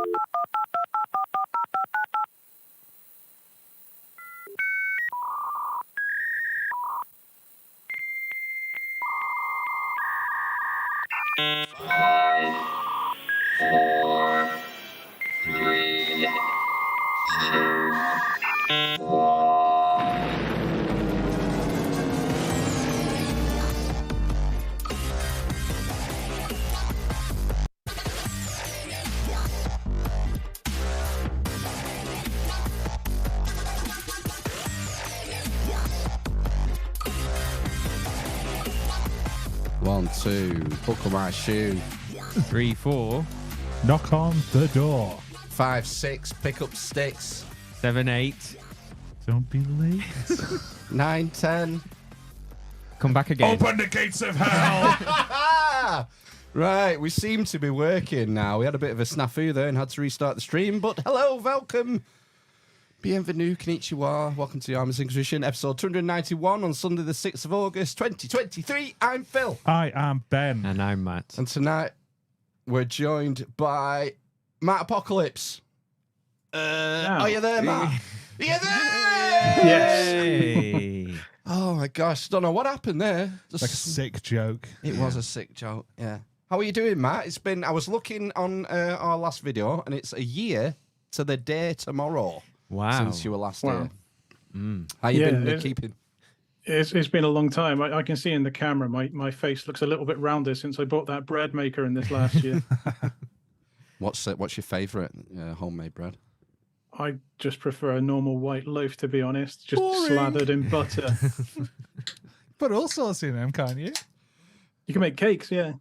Five, four, three, two, one. One, two, buckle my shoe. 3, 4, Knock on the door. 5, 6, pick up sticks. 7, 8. Don't be late. 9, 10. Come back again. Open the gates of hell. Right, we seem to be working now. We had a bit of a snafu there and had to restart the stream, but hello, welcome. Bienvenue, konnichiwa. Welcome to the Laschamps Excursion, episode 291 on Sunday the 6th of August, 2023. I'm Phil. I am Ben. And I'm Matt. And tonight, we're joined by Matt Apocalypse. Are you there, Matt? Are you there? Yes. Oh my gosh, don't know what happened there. Like a sick joke. It was a sick joke, yeah. How are you doing, Matt? It's been, I was looking on our last video, and it's a year to the day tomorrow. Wow. Since you were last Wow. here. How you been keeping? It's been a long time. I can see in the camera my face looks a little bit rounder since I bought that bread maker in this last year. What's your favourite homemade bread? I just prefer a normal white loaf, to be honest, just Boring. slathered in butter. Put all sorts in them, can't you? You can make cakes, yeah.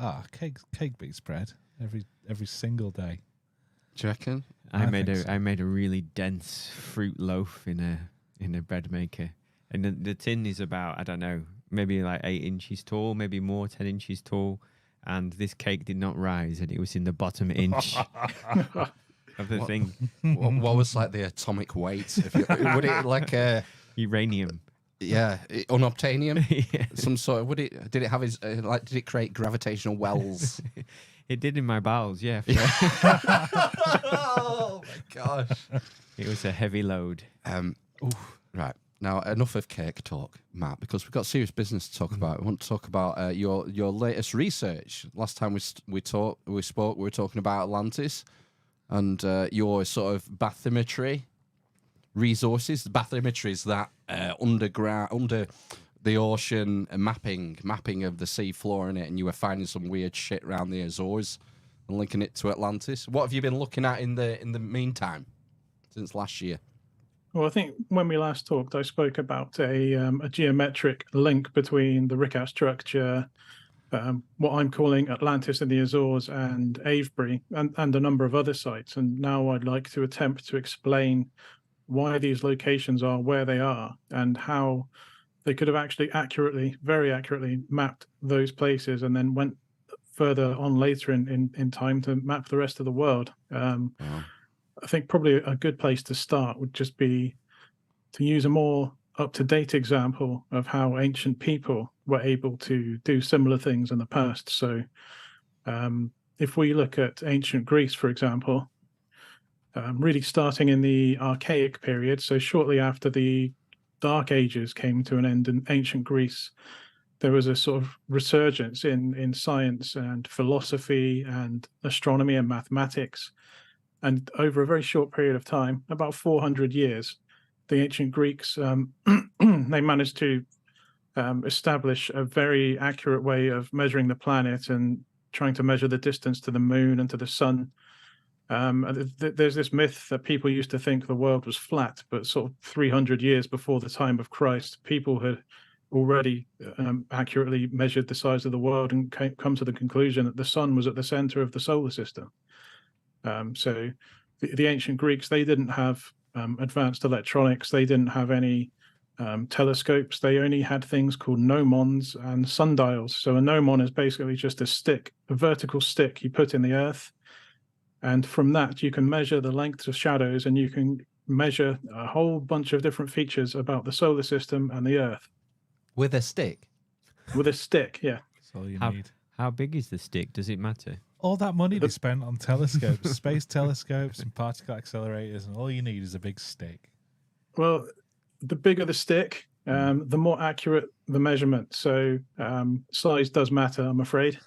Ah, cake beats bread every single day. Do you reckon? I think so. made a really dense fruit loaf in a bread maker, and the tin is about, I don't know, maybe like 8 inches tall, maybe more, 10 inches tall, and this cake did not rise, and it was in the bottom inch of the thing. What was like the atomic weight? Would it like Uranium. unobtainium? Yeah. Some sort of, did it have his did it create gravitational wells? It did in my bowels, yeah. Oh my gosh. It was a heavy load. Right. Now, enough of cake talk, Matt, because we've got serious business to talk about. We want to talk about your latest research. Last time we spoke, we were talking about Atlantis and your sort of bathymetry resources. The bathymetry is that under the ocean mapping of the sea floor in it, and you were finding some weird shit around the Azores and linking it to Atlantis. What have you been looking at in the meantime since last year? Well, I think when we last talked, I spoke about a geometric link between the Rickau structure, what I'm calling Atlantis in the Azores, and Avebury, and a number of other sites. And now I'd like to attempt to explain why these locations are where they are and how they could have actually very accurately mapped those places and then went further on later in time to map the rest of the world. I think probably a good place to start would just be to use a more up-to-date example of how ancient people were able to do similar things in the past. So if we look at ancient Greece, for example, really starting in the Archaic period, so shortly after the Dark Ages came to an end in ancient Greece, there was a sort of resurgence in science and philosophy and astronomy and mathematics. And over a very short period of time, about 400 years, the ancient Greeks, they managed to establish a very accurate way of measuring the planet and trying to measure the distance to the moon and to the sun. There's this myth that people used to think the world was flat, but sort of 300 years before the time of Christ, people had already accurately measured the size of the world and come to the conclusion that the sun was at the center of the solar system. So the ancient Greeks, they didn't have advanced electronics. They didn't have any telescopes. They only had things called gnomons and sundials. So a gnomon is basically just a stick, a vertical stick you put in the earth. And from that, you can measure the length of shadows, and you can measure a whole bunch of different features about the solar system and the Earth. With a stick? With a stick, yeah. That's all you How, need. how big is the stick? Does it matter? all that money they spent on telescopes, space telescopes and particle accelerators, and all you need is a big stick. Well, the bigger the stick, the more accurate the measurement. So size does matter, I'm afraid.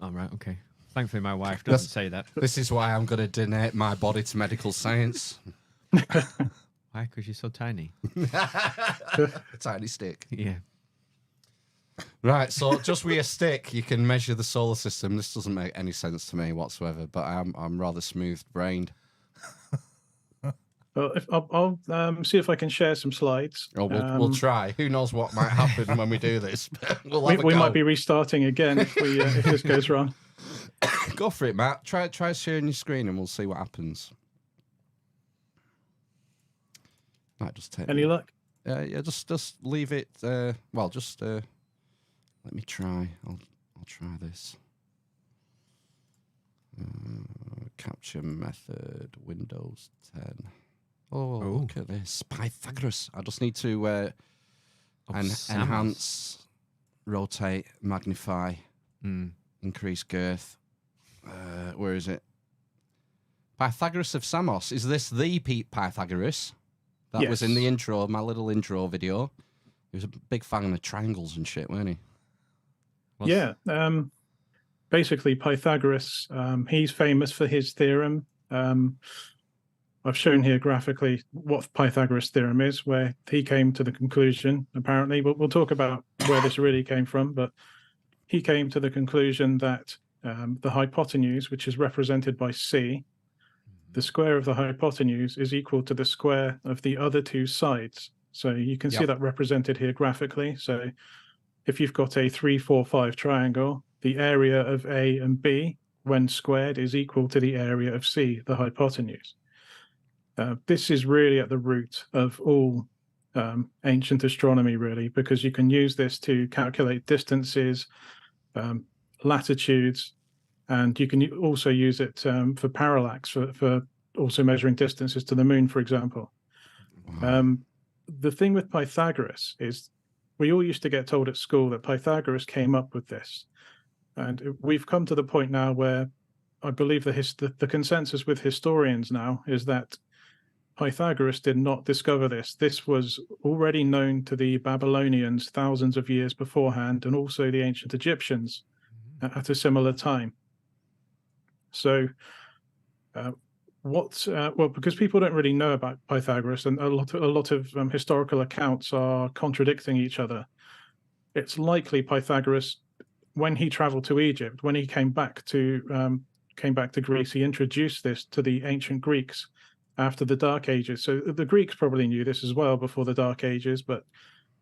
All right, okay. Thankfully, my wife doesn't say that. This is why I'm going to donate my body to medical science. Why? Because you're so tiny. A tiny stick. Yeah. Right, so just with a stick, you can measure the solar system. This doesn't make any sense to me whatsoever, but I'm rather smooth-brained. Well, I'll see if I can share some slides. Oh, we'll try. Who knows what might happen when we do this? We'll have a we go. might be restarting again if this goes wrong. Go for it, Matt. Try sharing your screen and we'll see what happens. Might just take Any luck? yeah, just leave it. Let me try. I'll try this. Capture method, Windows 10. Oh, look at this. Pythagoras. I just need to enhance, rotate, magnify, increase girth. Where is it? Pythagoras of Samos. Is this the Pythagoras? That was in the intro, my little intro video. He was a big fan of triangles and shit, weren't he? Yeah. Basically, Pythagoras, he's famous for his theorem. I've shown here graphically what Pythagoras' theorem is, where he came to the conclusion, apparently. But we'll talk about where this really came from. But he came to the conclusion that the hypotenuse, which is represented by C, the square of the hypotenuse is equal to the square of the other two sides. So you can see that represented here graphically. So if you've got a 3, 4, 5 triangle, the area of A and B, when squared, is equal to the area of C, the hypotenuse. This is really at the root of all ancient astronomy, really, because you can use this to calculate distances, latitudes, and you can also use it for parallax, for also measuring distances to the moon, for example. Wow. The thing with Pythagoras is we all used to get told at school that Pythagoras came up with this. And we've come to the point now where I believe the consensus with historians now is that Pythagoras did not discover this. This was already known to the Babylonians thousands of years beforehand, and also the ancient Egyptians at a similar time. So because people don't really know about Pythagoras, and a lot of historical accounts are contradicting each other, it's likely Pythagoras, when he traveled to Egypt, when he came back to Greece, he introduced this to the ancient Greeks after the Dark Ages. So the Greeks probably knew this as well before the Dark Ages, but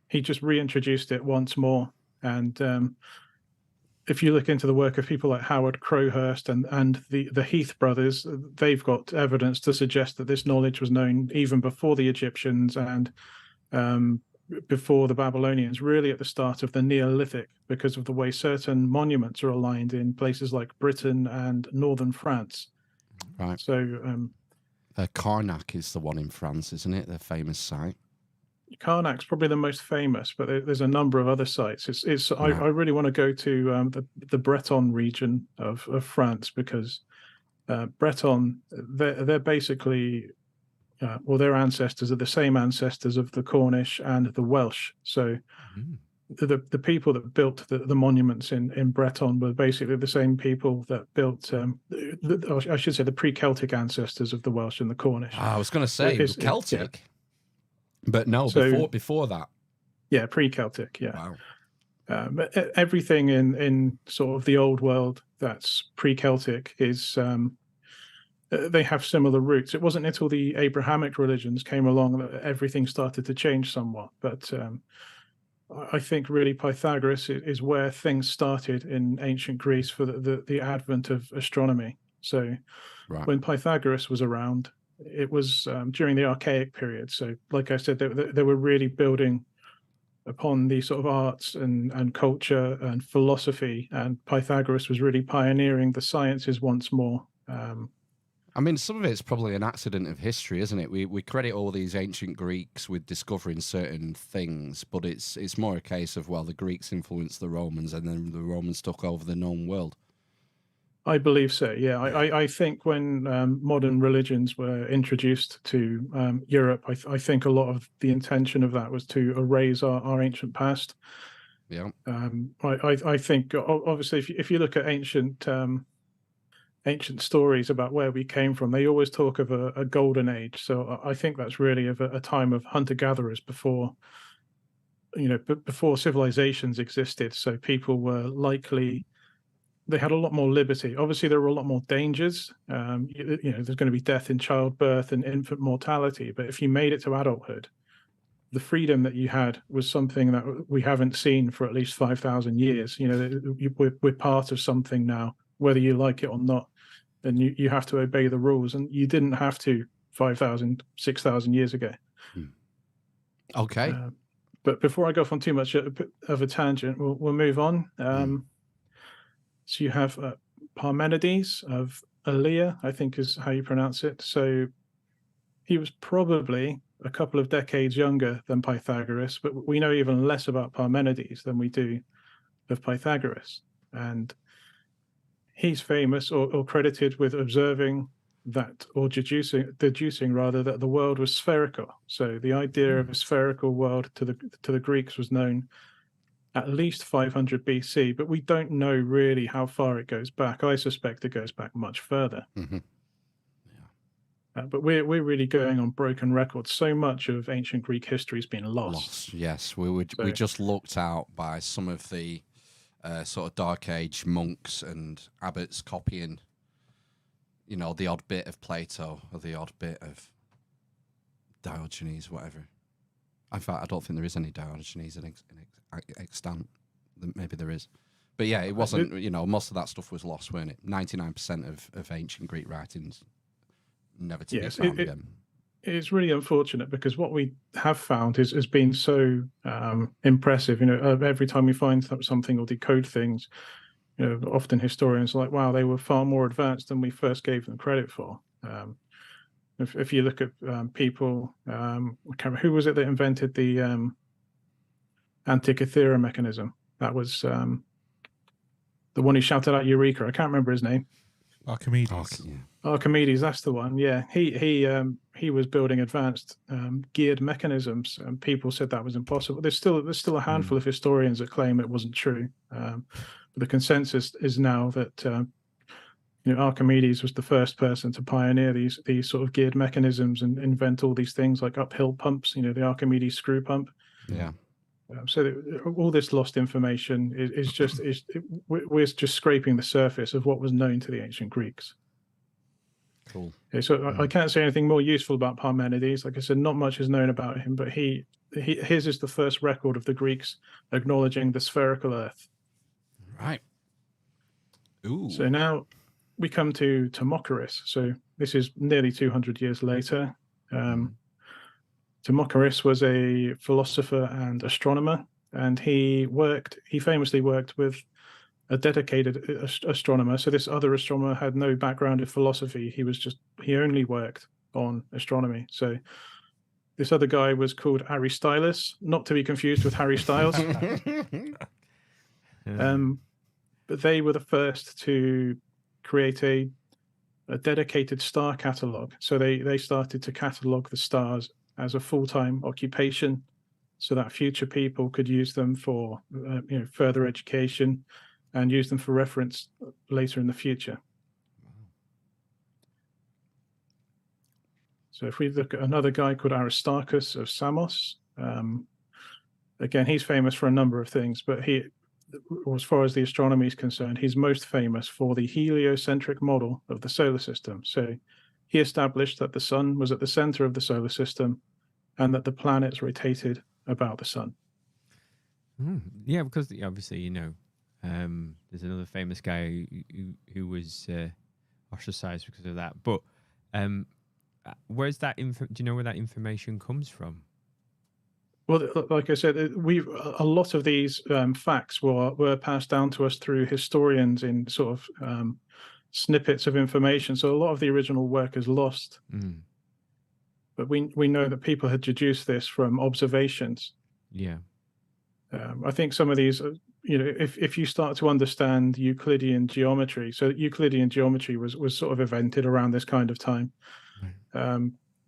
he just reintroduced it once more. And if you look into the work of people like Howard Crowhurst and the Heath brothers, they've got evidence to suggest that this knowledge was known even before the Egyptians and before the Babylonians, really at the start of the Neolithic, because of the way certain monuments are aligned in places like Britain and northern France. Right. So Karnak is the one in France, isn't it? The famous site. Karnak's probably the most famous, but there's a number of other sites. I really want to go to the Breton region of France, because Breton, they're basically their ancestors are the same ancestors of the Cornish and the Welsh. So the people that built the monuments in Breton were basically the same people that built, I should say, the pre-Celtic ancestors of the Welsh and the Cornish. I was going to say Celtic. But no, before that. Yeah, pre-Celtic, yeah. Wow. But everything in sort of the old world that's pre-Celtic is, they have similar roots. It wasn't until the Abrahamic religions came along that everything started to change somewhat. But I think really Pythagoras is where things started in ancient Greece for the advent of astronomy. So when Pythagoras was around, it was during the Archaic period. So, like I said, they were really building upon the sort of arts and culture and philosophy, and Pythagoras was really pioneering the sciences once more. I mean, some of it's probably an accident of history, isn't it? We credit all these ancient Greeks with discovering certain things, but it's more a case of, well, the Greeks influenced the Romans, and then the Romans took over the known world. I believe so. Yeah, I think when modern religions were introduced to Europe, I think a lot of the intention of that was to erase our ancient past. Yeah. I think obviously if you look at ancient stories about where we came from, they always talk of a golden age. So I think that's really of a time of hunter-gatherers before, before civilizations existed. So people were likely, they had a lot more liberty. Obviously, there were a lot more dangers. There's going to be death in childbirth and infant mortality. But if you made it to adulthood, the freedom that you had was something that we haven't seen for at least 5,000 years. We're part of something now, whether you like it or not. And you have to obey the rules. And you didn't have to 5,000, 6,000 years ago. Okay. But before I go off on too much of a tangent, we'll move on. So you have Parmenides of Aliyah, I think is how you pronounce it. So he was probably a couple of decades younger than Pythagoras, but we know even less about Parmenides than we do of Pythagoras. And he's famous or credited with observing that, or deducing rather, that the world was spherical. So the idea of a spherical world to the Greeks was known at least 500 BC, but we don't know really how far it goes back. I suspect it goes back much further. Mm-hmm. But we're really going on broken records. So much of ancient Greek history has been lost. Yes, we just looked out by some of the sort of Dark Age monks and abbots copying, the odd bit of Plato or the odd bit of Diogenes, whatever. In fact, I don't think there is any Diogenes in extant. Maybe there is. But yeah, it wasn't, most of that stuff was lost, weren't it? 99% of ancient Greek writings never to be found again. It's really unfortunate because what we have found has been so impressive. Every time we find something or decode things, often historians are like, wow, they were far more advanced than we first gave them credit for. If you look at people, who was it that invented the Antikythera mechanism? That was the one who shouted out Eureka. I can't remember his name. Archimedes. Archimedes, that's the one. Yeah, he was building advanced geared mechanisms, and people said that was impossible. There's still a handful of historians that claim it wasn't true. But the consensus is now that Archimedes was the first person to pioneer these sort of geared mechanisms and invent all these things like uphill pumps. The Archimedes screw pump. Yeah. So all this lost information we're just scraping the surface of what was known to the ancient Greeks. Cool. Okay, so I can't say anything more useful about Parmenides. Like I said, not much is known about him, but his is the first record of the Greeks acknowledging the spherical Earth. Right. Ooh. So now we come to Timocharis. So this is nearly 200 years later. Timocharis was a philosopher and astronomer, and he famously worked with a dedicated astronomer. So this other astronomer had no background in philosophy. He only worked on astronomy. So this other guy was called Aristylus, not to be confused with Harry Styles. But they were the first to create a dedicated star catalogue. So they started to catalogue the stars as a full-time occupation, so that future people could use them for further education and use them for reference later in the future. So if we look at another guy called Aristarchus of Samos, again, he's famous for a number of things, but as far as the astronomy is concerned, he's most famous for the heliocentric model of the solar system. So he established that the sun was at the center of the solar system and that the planets rotated about the sun. Yeah, because obviously, there's another famous guy who was ostracized because of that. But where's that? Do you know where that information comes from? Well, like I said, a lot of these facts were passed down to us through historians in sort of snippets of information. So a lot of the original work is lost. But we know that people had deduced this from observations. Yeah. I think some of these, if you start to understand Euclidean geometry, so Euclidean geometry was sort of invented around this kind of time.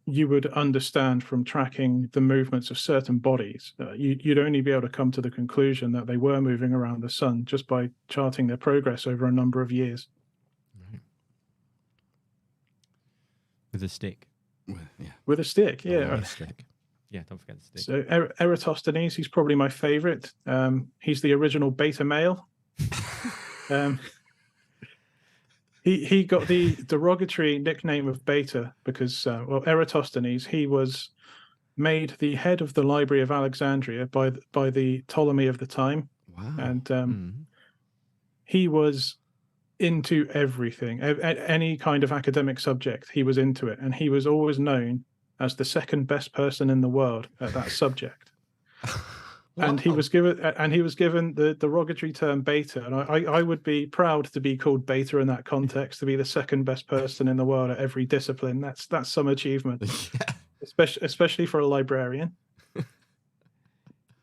You would understand from tracking the movements of certain bodies. You'd only be able to come to the conclusion that they were moving around the sun just by charting their progress over a number of years. Right. With a stick. With a stick, yeah. A stick. Yeah, don't forget the stick. So Eratosthenes, he's probably my favorite. He's the original beta male. He got the derogatory nickname of Beta because, Eratosthenes, he was made the head of the Library of Alexandria by the Ptolemy of the time. Wow. And he was into everything, any kind of academic subject, he was into it. And he was always known as the second best person in the world at that subject. And he was given the derogatory term Beta, and I would be proud to be called Beta in that context, to be the second best person in the world at every discipline. That's some achievement, especially for a librarian.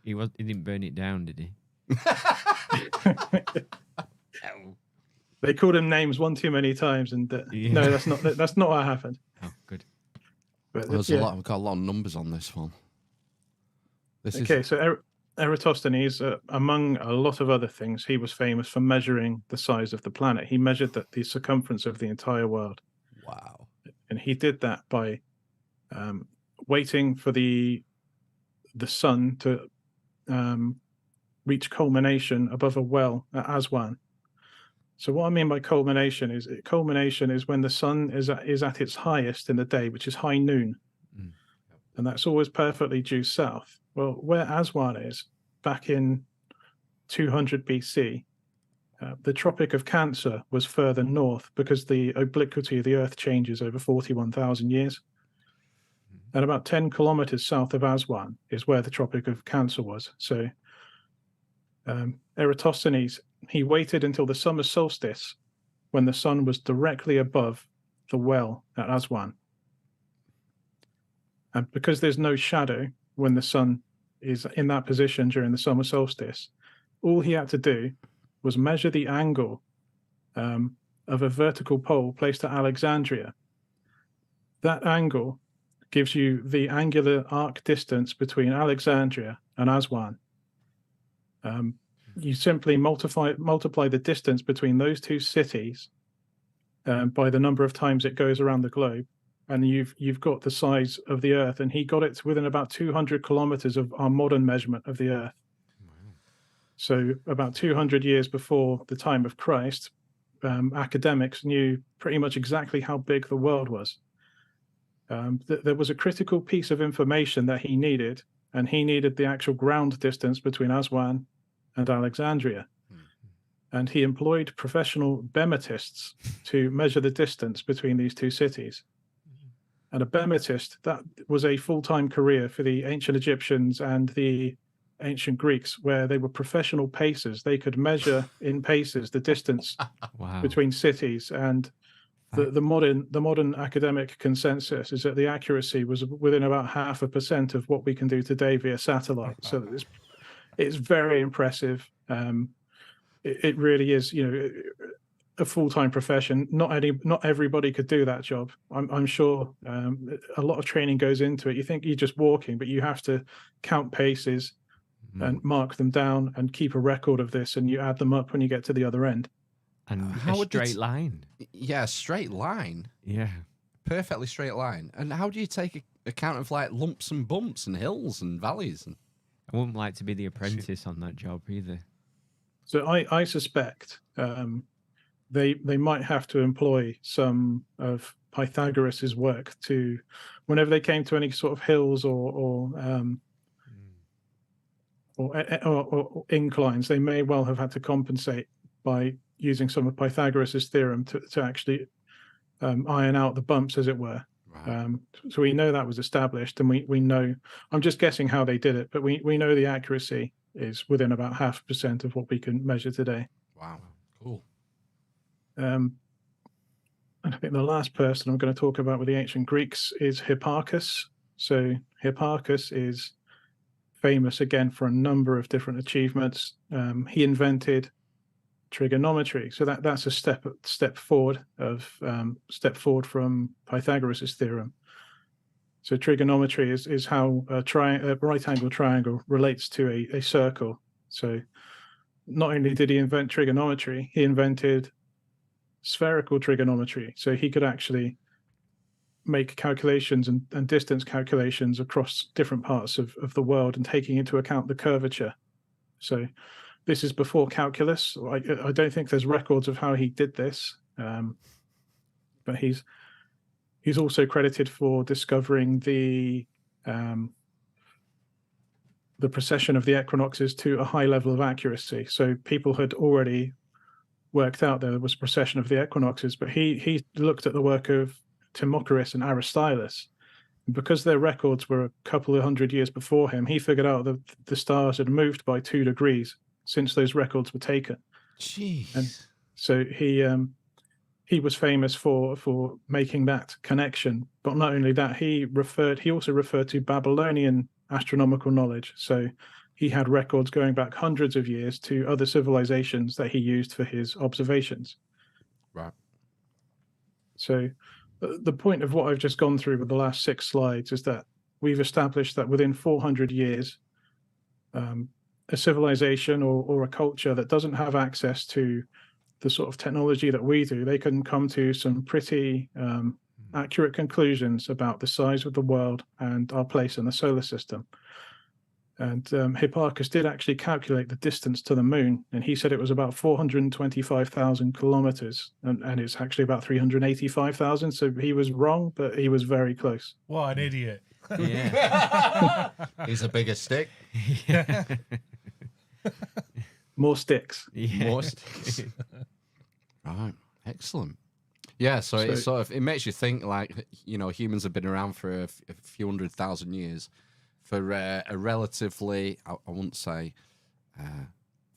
He didn't burn it down, did he? They called him names one too many times, and no, that's not what happened. Oh, good. But, We've got a lot of numbers on this one. So Eratosthenes, among a lot of other things, he was famous for measuring the size of the planet. He measured the circumference of the entire world. Wow. And he did that by waiting for the sun to reach culmination above a well at Aswan. So what I mean by culmination is when the sun is at its highest in the day, which is high noon. And that's always perfectly due south. Well, where Aswan is, back in 200 BC, the Tropic of Cancer was further north because the obliquity of the Earth changes over 41,000 years. And about 10 kilometers south of Aswan is where the Tropic of Cancer was. So Eratosthenes, he waited until the summer solstice when the sun was directly above the well at Aswan. And because there's no shadow when the sun is in that position during the summer solstice, all he had to do was measure the angle of a vertical pole placed at Alexandria. That angle gives you the angular arc distance between Alexandria and Aswan. You simply multiply the distance between those two cities by the number of times it goes around the globe, and you've got the size of the Earth. And he got it within about 200 kilometers of our modern measurement of the Earth. Wow. So about 200 years before the time of Christ, academics knew pretty much exactly how big the world was. There was a critical piece of information that he needed, and he needed the actual ground distance between Aswan and Alexandria. And he employed professional bemetists to measure the distance between these two cities. And a bemetist, that was a full-time career for the ancient Egyptians and the ancient Greeks, where they were professional pacers. They could measure in paces the distance between cities. And the modern academic consensus is that the accuracy was within about 0.5% of what we can do today via satellite. So it's very impressive. It really is, a full-time profession. Not everybody could do that job. I'm sure a lot of training goes into it. You think you're just walking, but you have to count paces and mark them down and keep a record of this, and you add them up when you get to the other end. And a straight line. Yeah, straight line. Yeah. Perfectly straight line. And how do you take account of like lumps and bumps and hills and valleys? I wouldn't like to be the apprentice on that job either. So I suspect they might have to employ some of Pythagoras's work to, whenever they came to any sort of hills or inclines, they may well have had to compensate by using some of Pythagoras's theorem to actually iron out the bumps, as it were. Right. So we know that was established, and we know, I'm just guessing how they did it, but we know the accuracy is within about 0.5% of what we can measure today. Wow, cool. And I think the last person I'm going to talk about with the ancient Greeks is Hipparchus. So Hipparchus is famous again for a number of different achievements. He invented trigonometry, so that's a step forward from Pythagoras' theorem. So trigonometry is how a right angle triangle relates to a circle. So not only did he invent trigonometry, he invented spherical trigonometry. So he could actually make calculations and distance calculations across different parts of the world and taking into account the curvature. So this is before calculus. I don't think there's records of how he did this, but he's also credited for discovering the precession of the equinoxes to a high level of accuracy. So people had already worked out there was precession of the equinoxes, but he looked at the work of Timocharis and Aristotle's. Because their records were a couple of hundred years before him, he figured out that the stars had moved by 2 degrees since those records were taken. Jeez. And so he was famous for making that connection. But not only that, he also referred to Babylonian astronomical knowledge. So he had records going back hundreds of years to other civilizations that he used for his observations. Right. So the point of what I've just gone through with the last 6 slides is that we've established that within 400 years, a civilization or a culture that doesn't have access to the sort of technology that we do, they can come to some pretty accurate conclusions about the size of the world and our place in the solar system. And Hipparchus did actually calculate the distance to the moon, and he said it was about 425,000 kilometers, and it's actually about 385,000. So he was wrong, but he was very close. What an idiot. Yeah. He's a bigger stick. Yeah. More sticks. Yeah. More sticks. Right. Excellent. Yeah, so it makes you think, like, humans have been around for a few 100,000 years. For a relatively, I wouldn't say,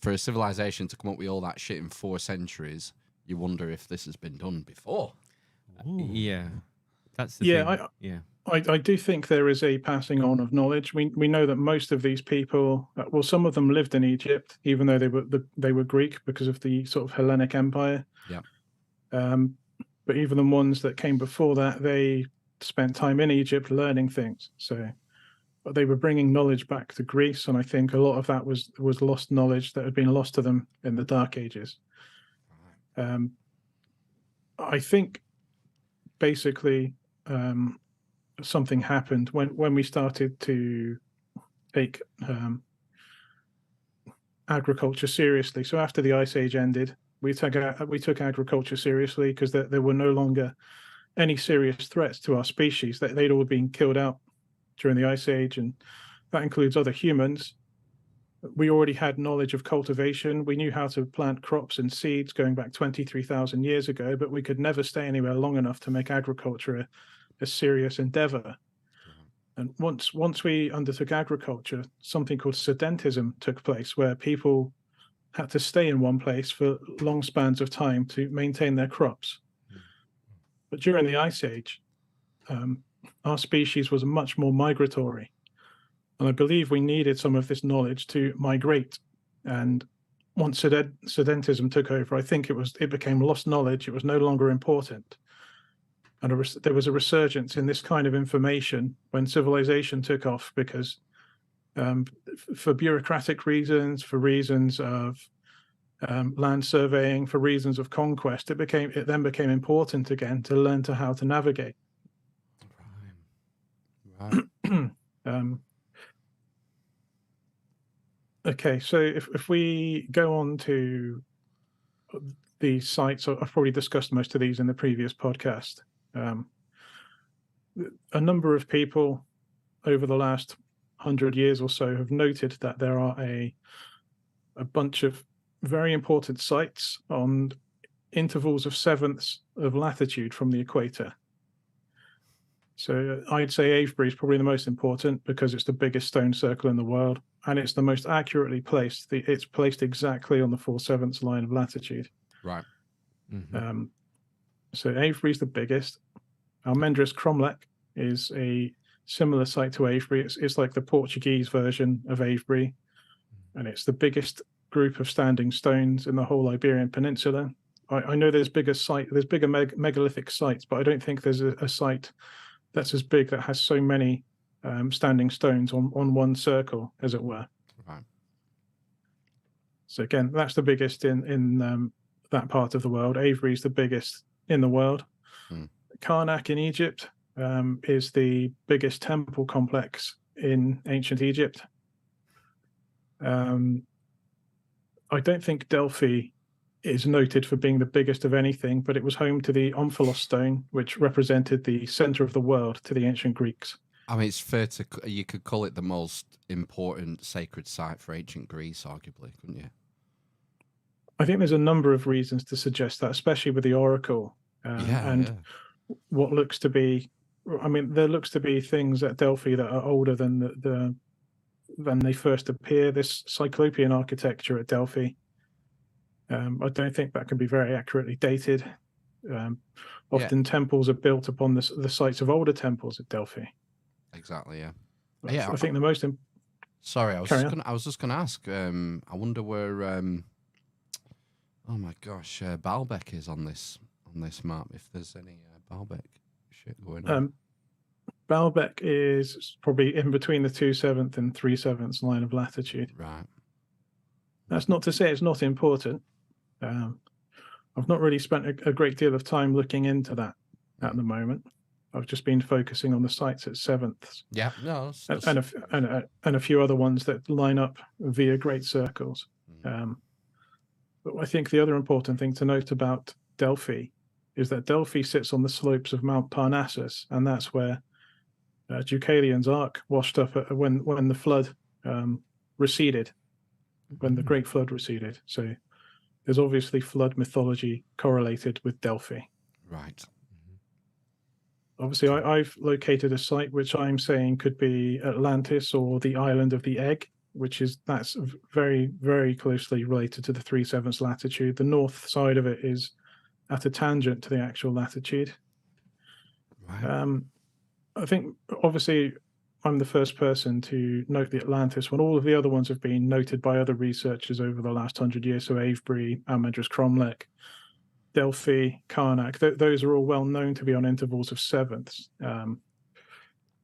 for a civilization to come up with all that shit in 4 centuries, you wonder if this has been done before. Yeah. That's the thing. I do think there is a passing on of knowledge. We know that most of these people, well, some of them lived in Egypt, even though they were Greek because of the sort of Hellenic Empire. Yeah. But even the ones that came before that, they spent time in Egypt learning things. So they were bringing knowledge back to Greece, and I think a lot of that was lost knowledge that had been lost to them in the Dark Ages. I think basically something happened when we started to take agriculture seriously. So after the Ice Age ended, we took agriculture seriously because there were no longer any serious threats to our species. They'd all been killed out during the Ice Age, and that includes other humans. We already had knowledge of cultivation. We knew how to plant crops and seeds going back 23,000 years ago, but we could never stay anywhere long enough to make agriculture a serious endeavor. And once we undertook agriculture, something called sedentism took place, where people had to stay in one place for long spans of time to maintain their crops. But during the Ice Age, our species was much more migratory. And I believe we needed some of this knowledge to migrate. And once sedentism took over, I think it became lost knowledge. It was no longer important. And there was a resurgence in this kind of information when civilization took off, because for bureaucratic reasons, for reasons of land surveying, for reasons of conquest, it then became important again to learn how to navigate. Right. Okay, so if we go on to the sites, I've probably discussed most of these in the previous podcast. A number of people over the last 100 years or so have noted that there are a bunch of very important sites on intervals of sevenths of latitude from the equator. So I'd say Avebury is probably the most important because it's the biggest stone circle in the world, and it's the most accurately placed. It's placed exactly on the 4/7 line of latitude. Right. Mm-hmm. So Avebury is the biggest. Almendris Cromlech is a similar site to Avebury. It's like the Portuguese version of Avebury, and it's the biggest group of standing stones in the whole Iberian Peninsula. I know there's bigger megalithic sites, but I don't think there's a site that's as big that has so many standing stones on one circle, as it were. Right. So again, that's the biggest in that part of the world. Avebury is the biggest in the world. Karnak in Egypt is the biggest temple complex in ancient Egypt. I don't think Delphi is noted for being the biggest of anything, but it was home to the Omphalos stone, which represented the center of the world to the ancient Greeks. I mean, it's fair to, you could call it the most important sacred site for ancient Greece, arguably, couldn't you? I think there's a number of reasons to suggest that, especially with the oracle. What looks to be, I mean, there looks to be things at Delphi that are older than when they first appear. This Cyclopean architecture at Delphi, I don't think that can be very accurately dated. Often temples are built upon the sites of older temples at Delphi. Exactly, yeah. I think the most. Sorry, I was just going to ask. I wonder where. Oh my gosh, Baalbek is on this map. If there's any Baalbek shit going on. Baalbek is probably in between the 2/7 and 3/7 line of latitude. Right. That's not to say it's not important. I've not really spent a great deal of time looking into that at the moment. I've just been focusing on the sites at 7th. Yeah, no, and a few other ones that line up via great circles. But I think the other important thing to note about Delphi is that Delphi sits on the slopes of Mount Parnassus, and that's where Deucalion's ark washed up when the flood receded, when the Great Flood receded. So there's obviously flood mythology correlated with Delphi. Right. Obviously, I've located a site which I'm saying could be Atlantis or the Island of the Egg, that's very, very closely related to the 3/7 latitude. The north side of it is at a tangent to the actual latitude. Right. I think, obviously, I'm the first person to note the Atlantis when all of the other ones have been noted by other researchers over the last 100 years. So Avebury, Almendros Cromlech, Delphi, Karnak, those are all well known to be on intervals of sevenths.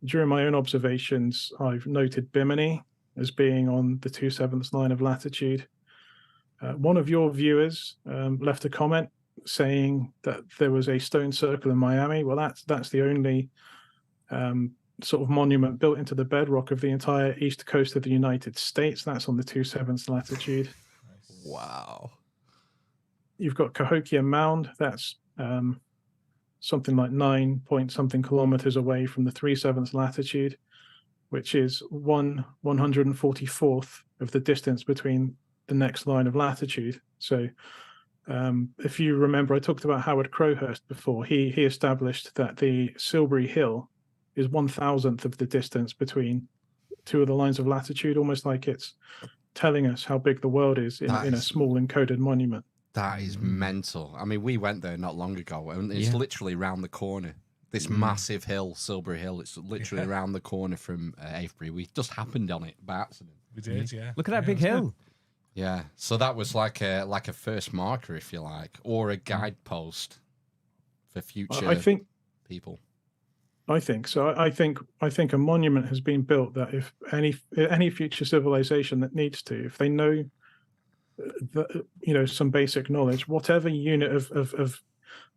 During my own observations, I've noted Bimini as being on the 2/7 line of latitude. One of your viewers left a comment saying that there was a stone circle in Miami. Well, that's the only sort of monument built into the bedrock of the entire east coast of the United States. That's on the 2/7 latitude. Wow. You've got Cahokia Mound. That's something like 9-point-something kilometers away from the 3/7 latitude, which is 1/144th of the distance between the next line of latitude. So if you remember, I talked about Howard Crowhurst before. He established that the Silbury Hill is 1,000th of the distance between two of the lines of latitude, almost like it's telling us how big the world is in a small encoded monument. That is mental. I mean, we went there not long ago, and it's literally around the corner. This massive hill, Silbury Hill, it's literally around the corner from Avebury. We just happened on it by accident. We did, yeah. Look at that big hill. Yeah, so that was like a first marker, if you like, or a guidepost for future people. I think so. I think a monument has been built that if any future civilization that needs to, if they know some basic knowledge, whatever unit of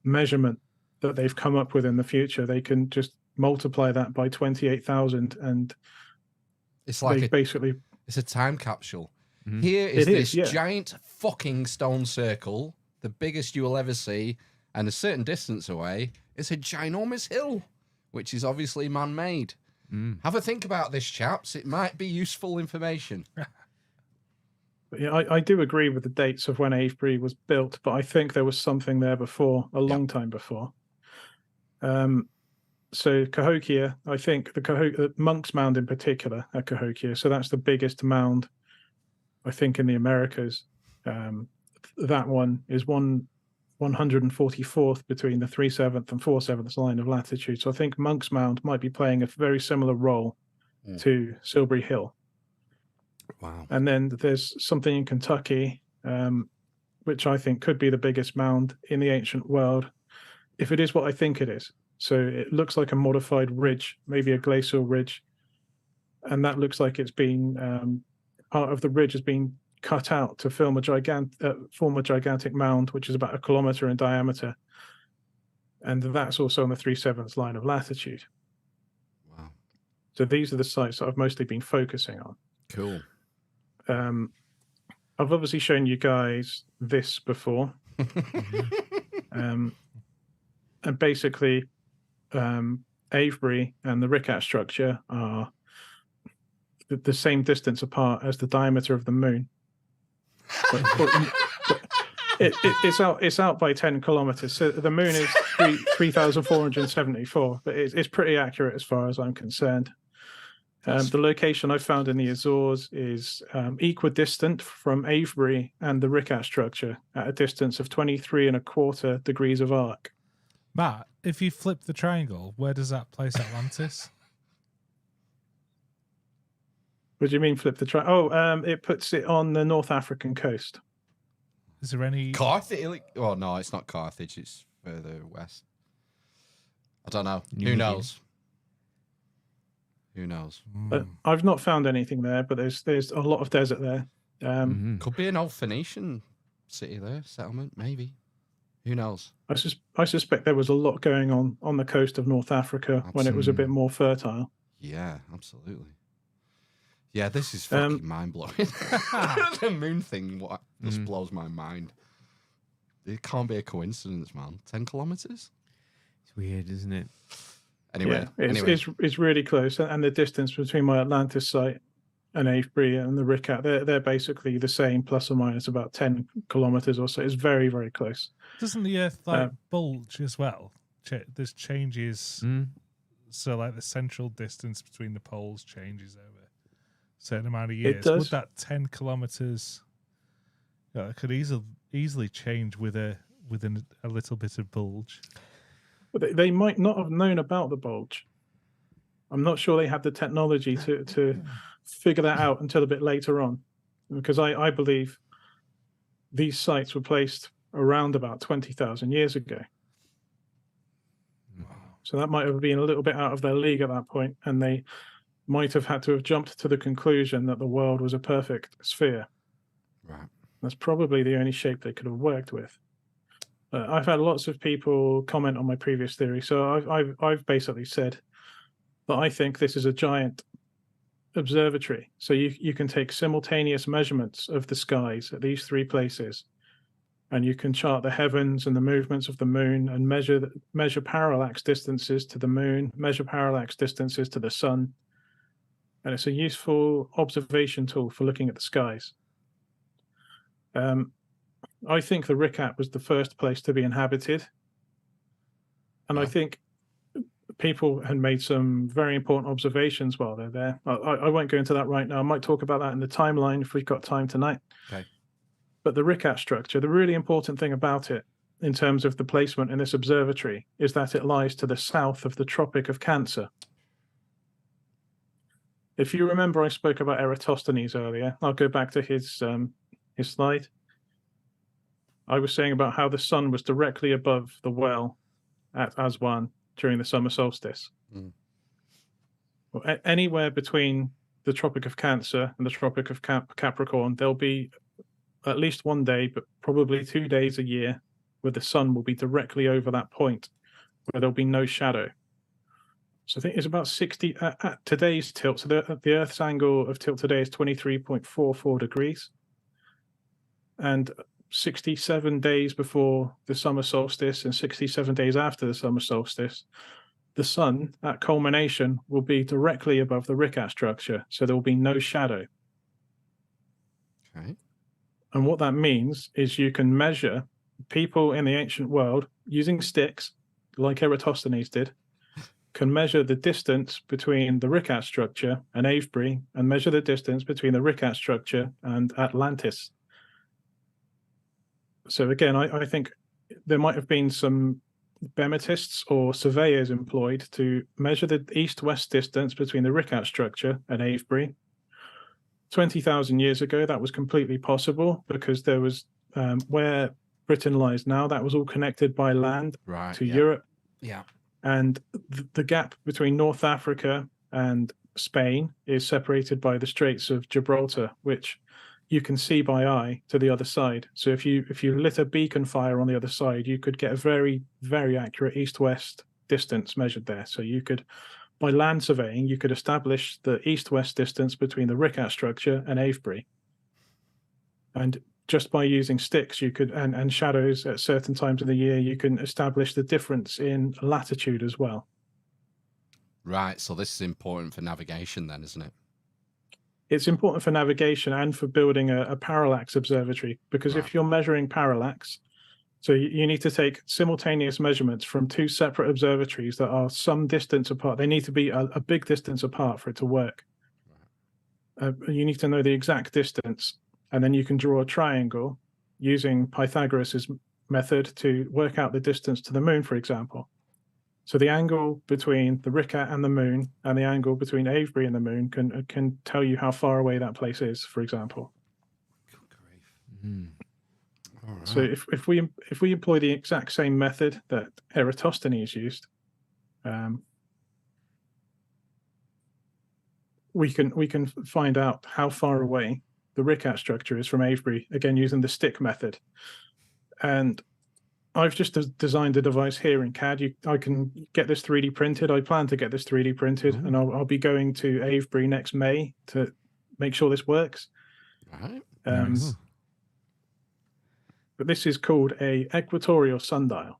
measurement that they've come up with in the future, they can just multiply that by 28,000, and it's like it's a time capsule. Mm-hmm. Here is this giant fucking stone circle, the biggest you will ever see, and a certain distance away is a ginormous hill, which is obviously man-made. Have a think about this, chaps. It might be useful information. Yeah, I do agree with the dates of when Avebury was built, but I think there was something there before, a long time before. So Cahokia, I think the Monk's Mound in particular at Cahokia, so that's the biggest mound, I think, in the Americas. That one is 144th between the 3/7 and 4/7 line of latitude. So I think Monk's Mound might be playing a very similar role to Silbury Hill. Wow. And then there's something in Kentucky, which I think could be the biggest mound in the ancient world, if it is what I think it is. So it looks like a modified ridge, maybe a glacial ridge. And that looks like it's been, part of the ridge has been cut out to form a gigantic mound, which is about 1 kilometer in diameter. And that's also on the 3/7 line of latitude. Wow. So these are the sites that I've mostly been focusing on. Cool. I've obviously shown you guys this before. And basically, Avebury and the Rickett structure are the same distance apart as the diameter of the moon. It's out by 10 kilometers. So the moon is 3,474, but it's pretty accurate as far as I'm concerned. The location I found in the Azores is equidistant from Avebury and the Rickett structure at a distance of 23.25 degrees of arc. Matt, if you flip the triangle, where does that place Atlantis? What do you mean flip the triangle? Oh, it puts it on the North African coast. Is there any... Carthage? Oh, no, it's not Carthage. It's further west. I don't know. Who knows? Who knows? I've not found anything there, but there's a lot of desert there. Could be an old Phoenician city there, settlement, maybe. Who knows? I suspect there was a lot going on the coast of North Africa when it was a bit more fertile. Yeah, absolutely. Yeah, this is fucking mind-blowing. The moon thing just blows my mind. It can't be a coincidence, man. 10 kilometers? It's weird, isn't it? Anyway, it's really close, and the distance between my Atlantis site and Avebury and the Rickett, they're basically the same, plus or minus about 10 kilometers or so. It's very, very close. Doesn't the Earth bulge as well? There's changes. So like the central distance between the poles changes over a certain amount of years. It does. Would that 10 kilometers could easily change within a little bit of bulge? But they might not have known about the bulge. I'm not sure they had the technology to figure that out until a bit later on, because I believe these sites were placed around about 20,000 years ago. So that might have been a little bit out of their league at that point, and they might have had to have jumped to the conclusion that the world was a perfect sphere. Right. That's probably the only shape they could have worked with. I've had lots of people comment on my previous theory, so I've basically said that I think this is a giant observatory. So you can take simultaneous measurements of the skies at these three places, and you can chart the heavens and the movements of the moon, and measure parallax distances to the moon, measure parallax distances to the sun, and it's a useful observation tool for looking at the skies. I think the Rickett was the first place to be inhabited, and I think people had made some very important observations while they're there. I won't go into that right now. I might talk about that in the timeline if we've got time tonight. Okay. But the Rickett structure, the really important thing about it in terms of the placement in this observatory is that it lies to the south of the Tropic of Cancer. If you remember, I spoke about Eratosthenes earlier. I'll go back to his slide. I was saying about how the sun was directly above the well at Aswan during the summer solstice. Well, anywhere between the Tropic of Cancer and the Tropic of Capricorn, there'll be at least one day, but probably 2 days a year, where the sun will be directly over that point, where there'll be no shadow. So I think it's about 60 at today's tilt. So the Earth's angle of tilt today is 23.44 degrees. And 67 days before the summer solstice and 67 days after the summer solstice, the sun at culmination will be directly above the Rickett structure. So there will be no shadow. Okay. And what that means is you can measure people in the ancient world using sticks, like Eratosthenes did, can measure the distance between the Rickett structure and Avebury, and measure the distance between the Rickett structure and Atlantis. So again, I think there might have been some bemetists or surveyors employed to measure the east-west distance between the Rickard structure and Avebury. 20,000 years ago, that was completely possible because there was where Britain lies now, that was all connected by land to Europe. Yeah. And the gap between North Africa and Spain is separated by the Straits of Gibraltar, which you can see by eye to the other side. So if you lit a beacon fire on the other side, you could get a very, very accurate east-west distance measured there. So you could, by land surveying, you could establish the east-west distance between the Rickard structure and Avebury. And just by using sticks, you could and shadows at certain times of the year, you can establish the difference in latitude as well. Right. So this is important for navigation then, isn't it? It's important for navigation and for building a parallax observatory, because if you're measuring parallax, so you need to take simultaneous measurements from two separate observatories that are some distance apart. They need to be a big distance apart for it to work. You need to know the exact distance, and then you can draw a triangle using Pythagoras's method to work out the distance to the moon, for example. So the angle between the Rickard and the moon and the angle between Avebury and the moon can tell you how far away that place is, for example. Good grief. All right. So if we employ the exact same method that Eratosthenes used, we can find out how far away the Rickard structure is from Avebury, again using the stick method. And I've just designed a device here in CAD. I can get this 3D printed. I plan to get this 3D printed, and I'll be going to Avebury next May to make sure this works. Right. Nice. But this is called a equatorial sundial.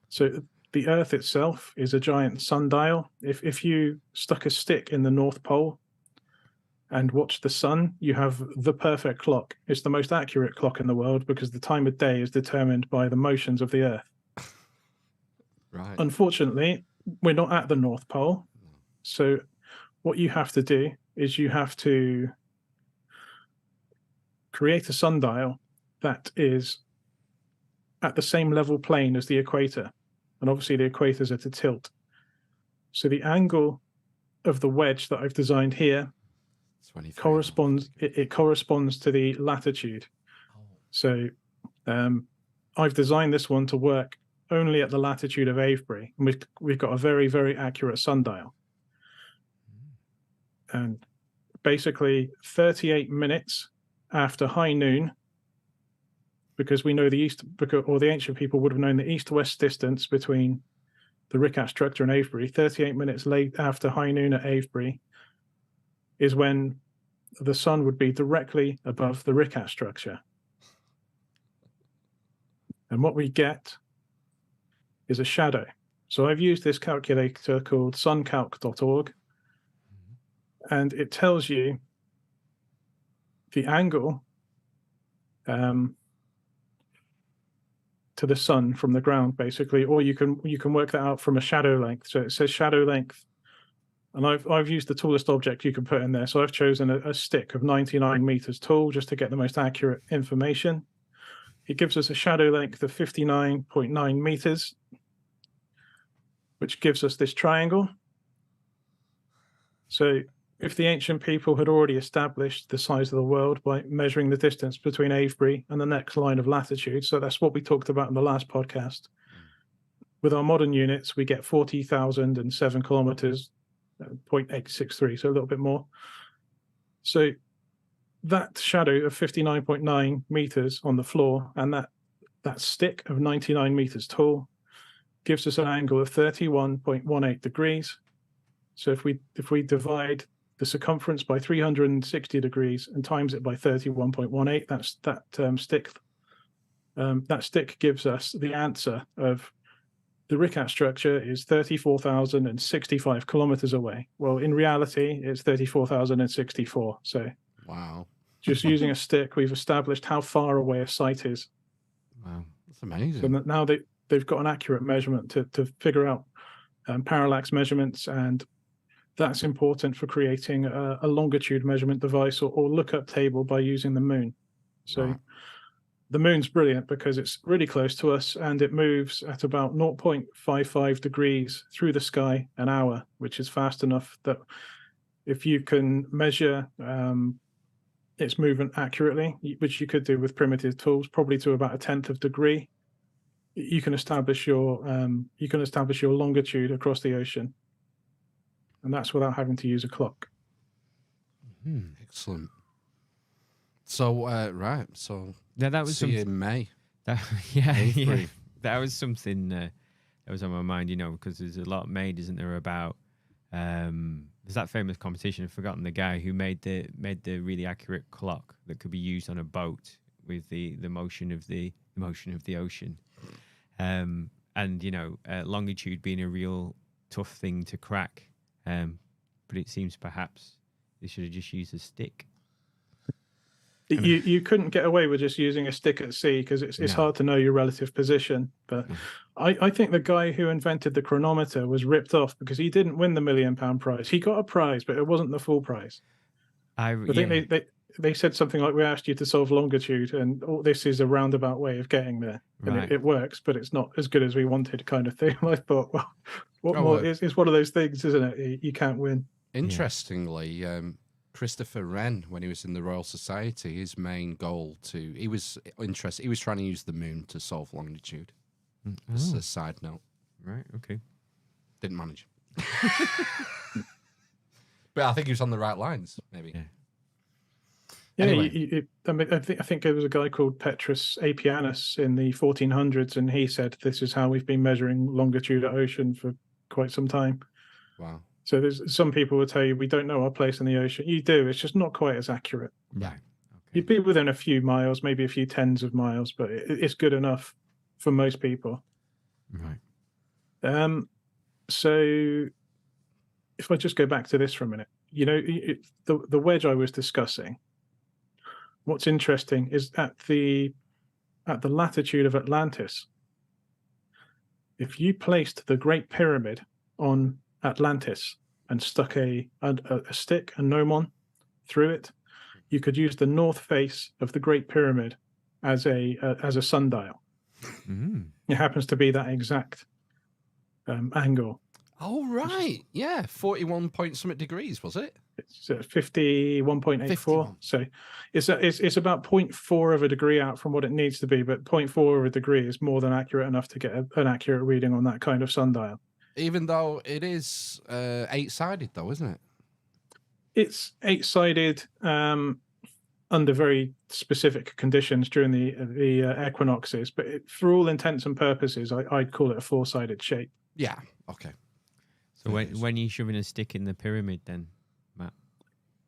So the Earth itself is a giant sundial. If you stuck a stick in the North Pole and watch the sun, you have the perfect clock. It's the most accurate clock in the world because the time of day is determined by the motions of the Earth. Right. Unfortunately, we're not at the North Pole. So what you have to do is you have to create a sundial that is at the same level plane as the equator. And obviously the equator is at a tilt. So the angle of the wedge that I've designed here corresponds to the latitude. So I've designed this one to work only at the latitude of Avebury, and we've got a very, very accurate sundial. And basically 38 minutes after high noon, because we know the ancient people would have known the east-west distance between the Rickard structure and Avebury, 38 minutes late after high noon at Avebury is when the sun would be directly above the Rickard structure. And what we get is a shadow. So I've used this calculator called suncalc.org, and it tells you the angle to the sun from the ground, basically, or you can work that out from a shadow length. So it says shadow length, and I've used the tallest object you can put in there. So I've chosen a stick of 99 meters tall just to get the most accurate information. It gives us a shadow length of 59.9 meters, which gives us this triangle. So if the ancient people had already established the size of the world by measuring the distance between Avebury and the next line of latitude, so that's what we talked about in the last podcast. With our modern units, we get 40,007 kilometers, 0.863, so a little bit more. So that shadow of 59.9 meters on the floor and that stick of 99 meters tall gives us an angle of 31.18 degrees. So if we divide the circumference by 360 degrees and times it by 31.18, that stick gives us the answer of the Rickard structure is 34,065 kilometers away. Well, in reality, it's 34,064. So wow, just using a stick, we've established how far away a site is. Wow, that's amazing. So now they've got an accurate measurement to figure out parallax measurements, and that's important for creating a longitude measurement device or lookup table by using the moon. So the moon's brilliant because it's really close to us and it moves at about 0.55 degrees through the sky an hour, which is fast enough that if you can measure its movement accurately, which you could do with primitive tools, probably to about 1/10 of a degree, you can establish your longitude across the ocean, and that's without having to use a clock. Excellent. So right, so Yeah, that was see you something. in May. Yeah, Avery. that was something that was on my mind. Because there's a lot made, isn't there, about there's that famous competition. I've forgotten the guy who made the really accurate clock that could be used on a boat with the motion of the ocean. And longitude being a real tough thing to crack. But it seems perhaps they should have just used a stick. You couldn't get away with just using a stick at sea because it's hard to know your relative position. But I think the guy who invented the chronometer was ripped off because he didn't win the £1 million prize. He got a prize, but it wasn't the full prize. I think they said something like, "We asked you to solve longitude, and this is a roundabout way of getting there, and Right. it works, but it's not as good as we wanted," kind of thing. I thought, well, what more? It's one of those things, isn't it? You can't win. Interestingly, Christopher Wren, when he was in the Royal Society, his main goal he was trying to use the moon to solve longitude. As a side note. Right, okay. Didn't manage. But I think he was on the right lines, maybe. Yeah. Yeah, Anyway. I think there was a guy called Petrus Apianus in the 1400s, and he said this is how we've been measuring longitude at ocean for quite some time. Wow. So there's some people will tell you we don't know our place in the ocean. You do. It's just not quite as accurate. Yeah. Okay. You'd be within a few miles, maybe a few tens of miles, but it's good enough for most people. Right. So if I just go back to this for a minute, the wedge I was discussing. What's interesting is at the latitude of Atlantis, if you placed the Great Pyramid on Atlantis and stuck a stick, a gnomon, through it, you could use the north face of the Great Pyramid as a sundial. It happens to be that exact angle. Oh, right. Yeah. 41 point something degrees, was it? It's 51.84. 51. So it's about 0.4 of a degree out from what it needs to be, but 0.4 of a degree is more than accurate enough to get an accurate reading on that kind of sundial. Even though it is 8-sided, though, isn't it? It's 8-sided under very specific conditions during the equinoxes, but for all intents and purposes, I'd call it a 4-sided shape. Yeah. Okay. So when you're shoving a stick in the pyramid, then, Matt?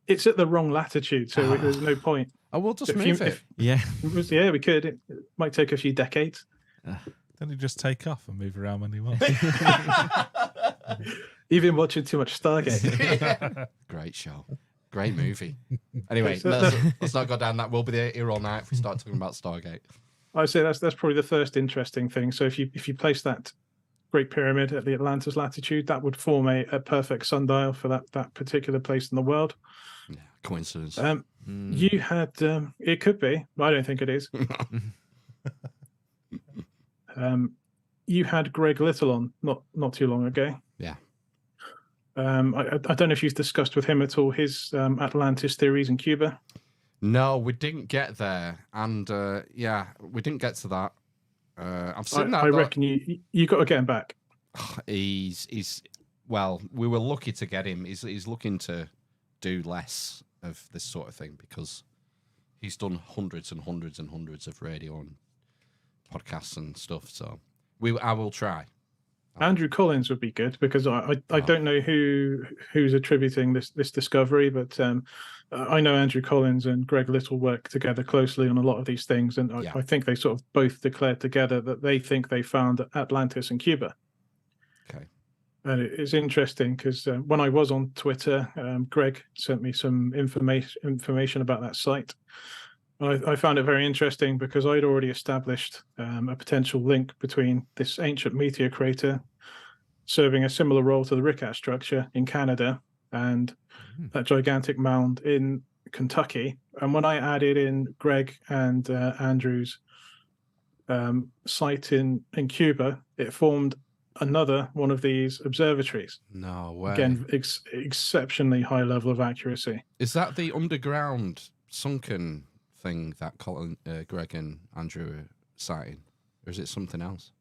It's at the wrong latitude, so there's no point. Oh, we'll just move it. Yeah. Yeah, we could. It might take a few decades. Then you just take off and move around when you want. You've been watching too much Stargate. Great show. Great movie. Anyway, let's not go down that. We'll be here all night if we start talking about Stargate. I'd say that's probably the first interesting thing. So if you place that Great Pyramid at the Atlantis latitude, that would form a perfect sundial for that particular place in the world. Yeah, coincidence. You had it could be, but I don't think it is. You had Greg Little on not too long ago. Yeah. I don't know if you've discussed with him at all his Atlantis theories in Cuba. No, we didn't get there, and we didn't get to that. I've seen that. I reckon you got to get him back. He's well. We were lucky to get him. He's looking to do less of this sort of thing because he's done hundreds and hundreds and hundreds of radio and podcasts and stuff. So I will try. Andrew Collins would be good because I don't know who's attributing this discovery, but I know Andrew Collins and Greg Little work together closely on a lot of these things, and I think they sort of both declared together that they think they found Atlantis in Cuba. Okay. And it's interesting because when I was on Twitter, Greg sent me some information about that site. I found it very interesting because I'd already established a potential link between this ancient meteor crater serving a similar role to the Rickett structure in Canada and that gigantic mound in Kentucky. And when I added in Greg and Andrew's site in Cuba, it formed another one of these observatories. No way. Again, exceptionally high level of accuracy. Is that the underground sunken thing that Colin, Greg and Andrew are citing? Or is it something else?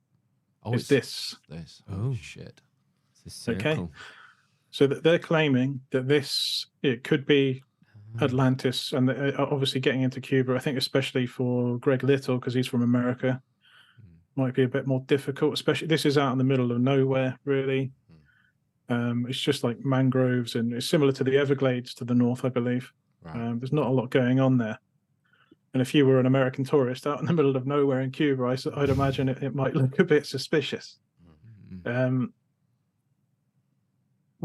Oh, It's this. This. Oh. Shit. It's a Okay. circle. So that they're claiming that it could be Atlantis, and obviously getting into Cuba, I think especially for Greg Little, because he's from America, might be a bit more difficult, especially this is out in the middle of nowhere, really. It's just like mangroves, and it's similar to the Everglades to the north, I believe. Right. There's not a lot going on there. And if you were an American tourist out in the middle of nowhere in Cuba, I'd imagine it might look a bit suspicious. One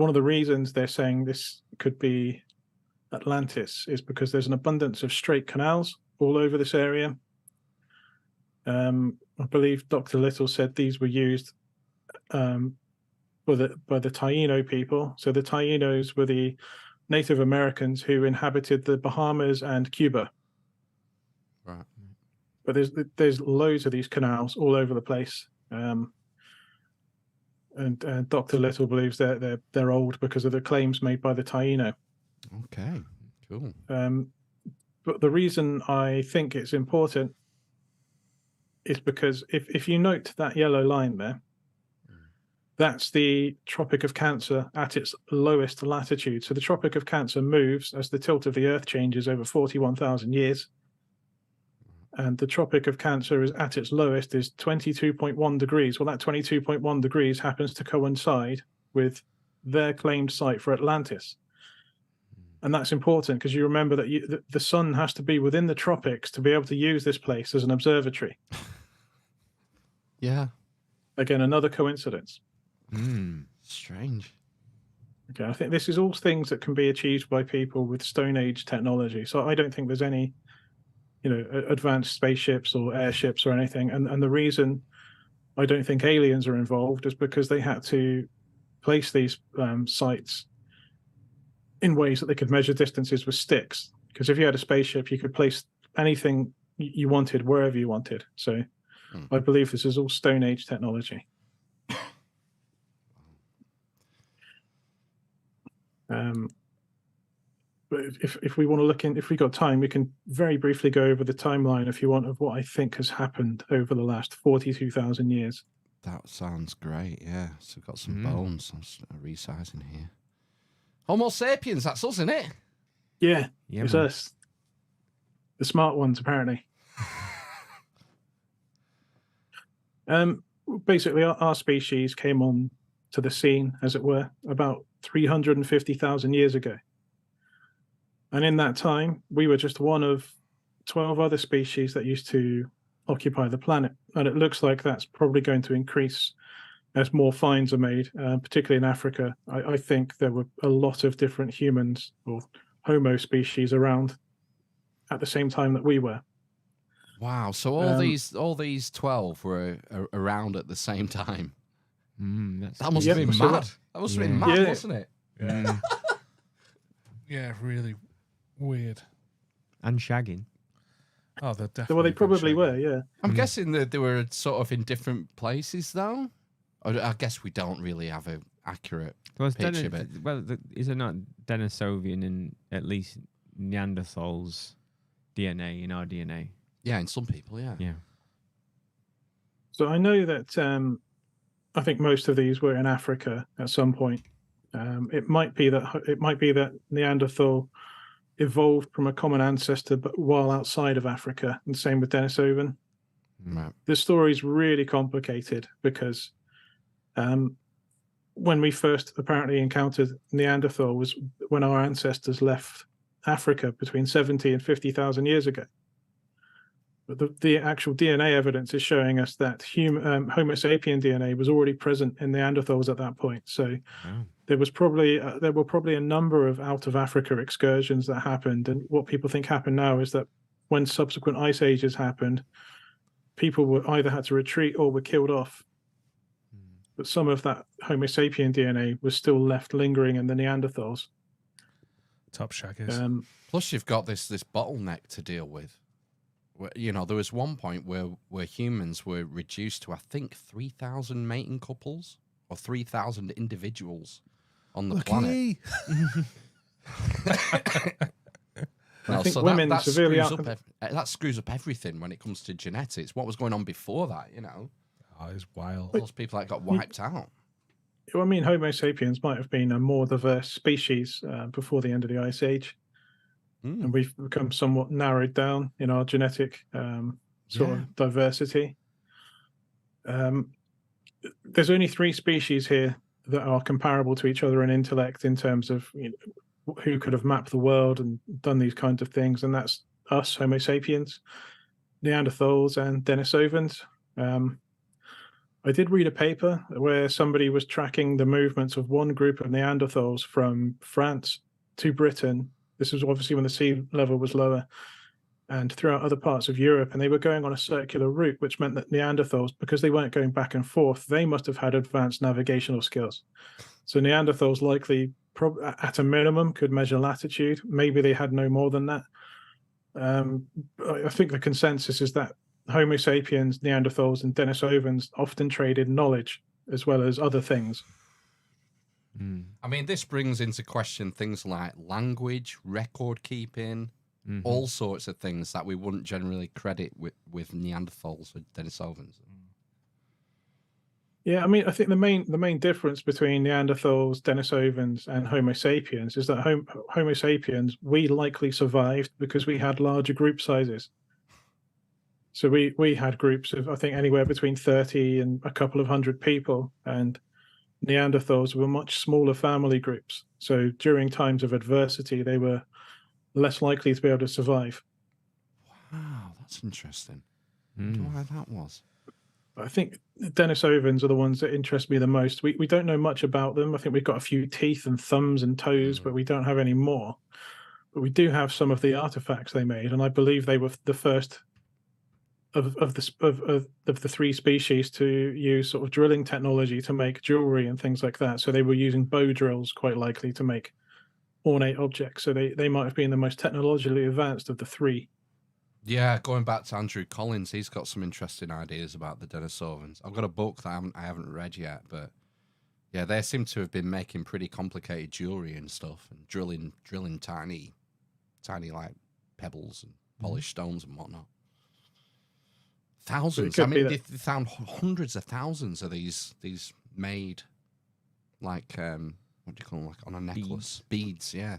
of the reasons they're saying this could be Atlantis is because there's an abundance of straight canals all over this area. I believe Dr. Little said these were used by the Taino people. So the Tainos were the Native Americans who inhabited the Bahamas and Cuba. Right. But there's loads of these canals all over the place. And Dr. Little believes they're old because of the claims made by the Taino. Okay. Cool. But the reason I think it's important is because if you note that yellow line there, that's the Tropic of Cancer at its lowest latitude. So the Tropic of Cancer moves as the tilt of the Earth changes over 41,000 years. And the Tropic of Cancer is at its lowest is 22.1 degrees. Well, that 22.1 degrees happens to coincide with their claimed site for Atlantis. And that's important because you remember that the sun has to be within the tropics to be able to use this place as an observatory. Yeah. Again, another coincidence. Strange. Okay, I think this is all things that can be achieved by people with Stone Age technology. So I don't think there's any, advanced spaceships or airships or anything. And the reason I don't think aliens are involved is because they had to place these sites in ways that they could measure distances with sticks. Because if you had a spaceship, you could place anything you wanted wherever you wanted. So I believe this is all Stone Age technology. But if we want to look in, if we got time, we can very briefly go over the timeline, if you want, of what I think has happened over the last 42,000 years. That sounds great. Yeah. So we've got some bones. I'm just resizing here. Homo sapiens, that's us, isn't it? Yeah, Yeah, it's man. us. The smart ones, apparently. Basically, our species came on to the scene, as it were, about 350,000 years ago. And in that time, we were just one of 12 other species that used to occupy the planet. And it looks like that's probably going to increase as more finds are made, particularly in Africa. I think there were a lot of different humans or Homo species around at the same time that we were. Wow. So all these 12 were around at the same time. That must have been mad. That must have been mad, wasn't it? Yeah. Yeah, really weird. And shagging. Oh, they're definitely. Well, they probably were, yeah. I'm guessing that they were sort of in different places, though. I guess we don't really have an accurate picture. Is it not Denisovian and at least Neanderthals DNA in our DNA? Yeah, in some people, yeah. Yeah. So I know that I think most of these were in Africa at some point. It might be that Neanderthal evolved from a common ancestor, but while outside of Africa, and same with Denisovan. Right. The story's really complicated because when we first apparently encountered Neanderthal was when our ancestors left Africa between 70 and 50,000 years ago. But the actual DNA evidence is showing us that Homo sapien DNA was already present in Neanderthals at that point. So there were probably a number of out of Africa excursions that happened. And what people think happened now is that when subsequent ice ages happened, people were either had to retreat or were killed off. But some of that Homo sapien DNA was still left lingering in the Neanderthals. Top shaggers. Plus, you've got this bottleneck to deal with You know, there was one point where humans were reduced to, I think, 3,000 mating couples or 3,000 individuals on the planet. I think so women that severely that screws up everything when it comes to genetics. What was going on before that? You know, it's wild. those people that got wiped out. I mean, Homo sapiens might have been a more diverse species before the end of the Ice Age. And we've become somewhat narrowed down in our genetic sort of diversity. There's only 3 species here that are comparable to each other in intellect in terms of who could have mapped the world and done these kinds of things, and that's us, Homo sapiens, Neanderthals, and Denisovans. I did read a paper where somebody was tracking the movements of one group of Neanderthals from France to Britain. This was obviously when the sea level was lower, and throughout other parts of Europe, and they were going on a circular route, which meant that Neanderthals, because they weren't going back and forth, they must have had advanced navigational skills. So Neanderthals likely, at a minimum, could measure latitude. Maybe they had no more than that. I think the consensus is that Homo sapiens, Neanderthals, and Denisovans often traded knowledge as well as other things. I mean, this brings into question things like language, record keeping, all sorts of things that we wouldn't generally credit with Neanderthals or Denisovans. Yeah, I mean, I think the main difference between Neanderthals, Denisovans, and Homo sapiens is that Homo sapiens, we likely survived because we had larger group sizes. So we had groups of, I think, anywhere between 30 and a couple of hundred people, and Neanderthals were much smaller family groups. So during times of adversity, they were less likely to be able to survive. Wow, that's interesting. I wonder why that was. I think Denisovans are the ones that interest me the most. We don't know much about them. I think we've got a few teeth and thumbs and toes, but we don't have any more. But we do have some of the artifacts they made, and I believe they were the first of the 3 species to use sort of drilling technology to make jewelry and things like that. So they were using bow drills, quite likely, to make ornate objects. So they might have been the most technologically advanced of the 3. Yeah, going back to Andrew Collins, he's got some interesting ideas about the Denisovans. I've got a book that I haven't read yet, but yeah, they seem to have been making pretty complicated jewelry and stuff, and drilling tiny like pebbles and polished stones and whatnot. Thousands. I mean, they found hundreds of thousands of these made, like what do you call them, like on a necklace? Beads, yeah.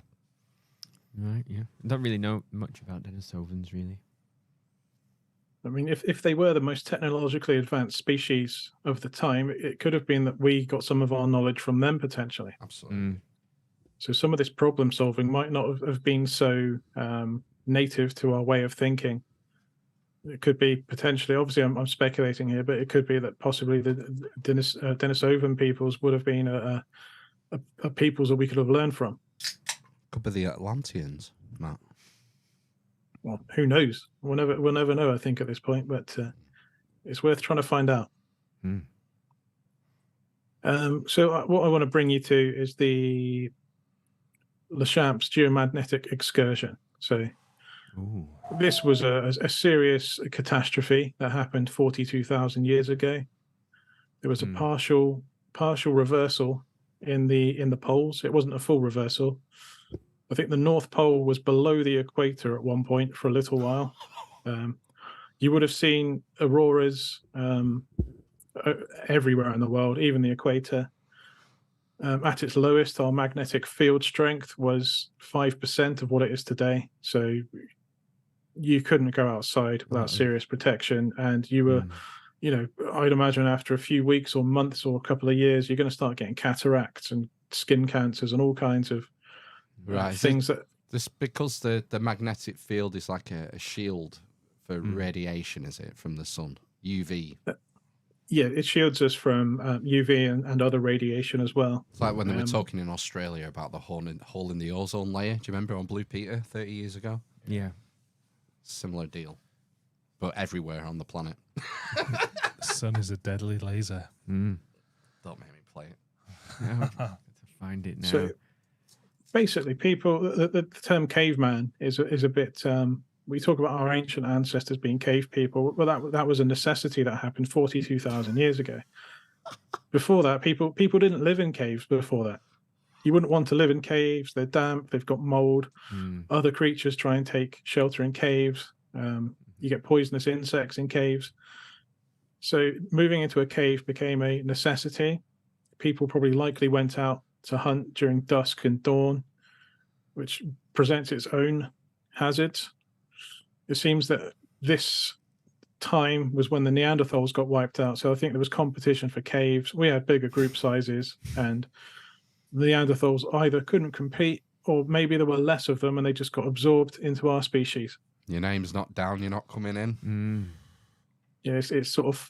Right, yeah. I don't really know much about Denisovans, really. I mean, if they were the most technologically advanced species of the time, it could have been that we got some of our knowledge from them, potentially. Absolutely. So some of this problem solving might not have been so native to our way of thinking. It could be potentially, obviously I'm speculating here, but it could be that possibly the Denisovan peoples would have been a peoples that we could have learned from. Could be the Atlanteans, Matt. Well, who knows? We'll never know, I think, at this point, but it's worth trying to find out. So what I want to bring you to is the Laschamps Geomagnetic Excursion. So this was a serious catastrophe that happened 42,000 years ago. There was a partial reversal in the poles. It wasn't a full reversal. I think the North Pole was below the equator at one point for a little while. You would have seen auroras everywhere in the world, even the equator. At its lowest, our magnetic field strength was 5% of what it is today. So you couldn't go outside without serious protection. And you were, I'd imagine after a few weeks or months or a couple of years, you're going to start getting cataracts and skin cancers and all kinds of things. This because the magnetic field is like a shield for radiation, is it, from the sun? UV. Yeah, it shields us from UV and other radiation as well. It's like when they were talking in Australia about the hole in the ozone layer. Do you remember on Blue Peter 30 years ago? Yeah. Similar deal, but everywhere on the planet. The sun is a deadly laser. Don't make me play it. To find it now. So basically, people, the term caveman is a bit we talk about our ancient ancestors being cave people. Well, that was a necessity that happened 42,000 years ago. Before that, people didn't live in caves before that. You wouldn't want to live in caves. They're damp. They've got mold. Other creatures try and take shelter in caves. You get poisonous insects in caves. So moving into a cave became a necessity. People probably likely went out to hunt during dusk and dawn, which presents its own hazards. It seems that this time was when the Neanderthals got wiped out. So I think there was competition for caves. We had bigger group sizes, and the Neanderthals either couldn't compete, or maybe there were less of them and they just got absorbed into our species. Your name's not down, you're not coming in. Yeah, it's sort of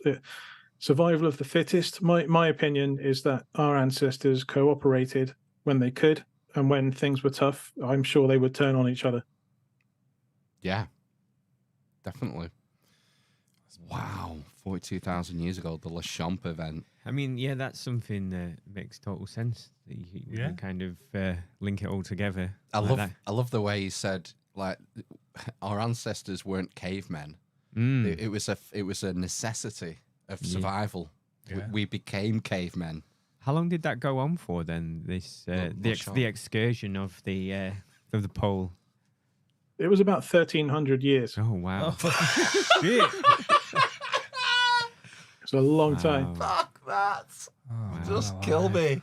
survival of the fittest. My opinion is that our ancestors cooperated when they could, and when things were tough, I'm sure they would turn on each other. Yeah, definitely. Wow, 42,000 years ago, the Laschamps event. I mean, yeah, that's something that makes total sense. That you can kind of link it all together. I that. love the way he said, like, our ancestors weren't cavemen. It was a necessity of survival. Yeah. We became cavemen. How long did that go on for then? This the excursion of the pole. It was about 1,300 years. Oh wow! Shit. It's a long time. Fuck that! Just kill me.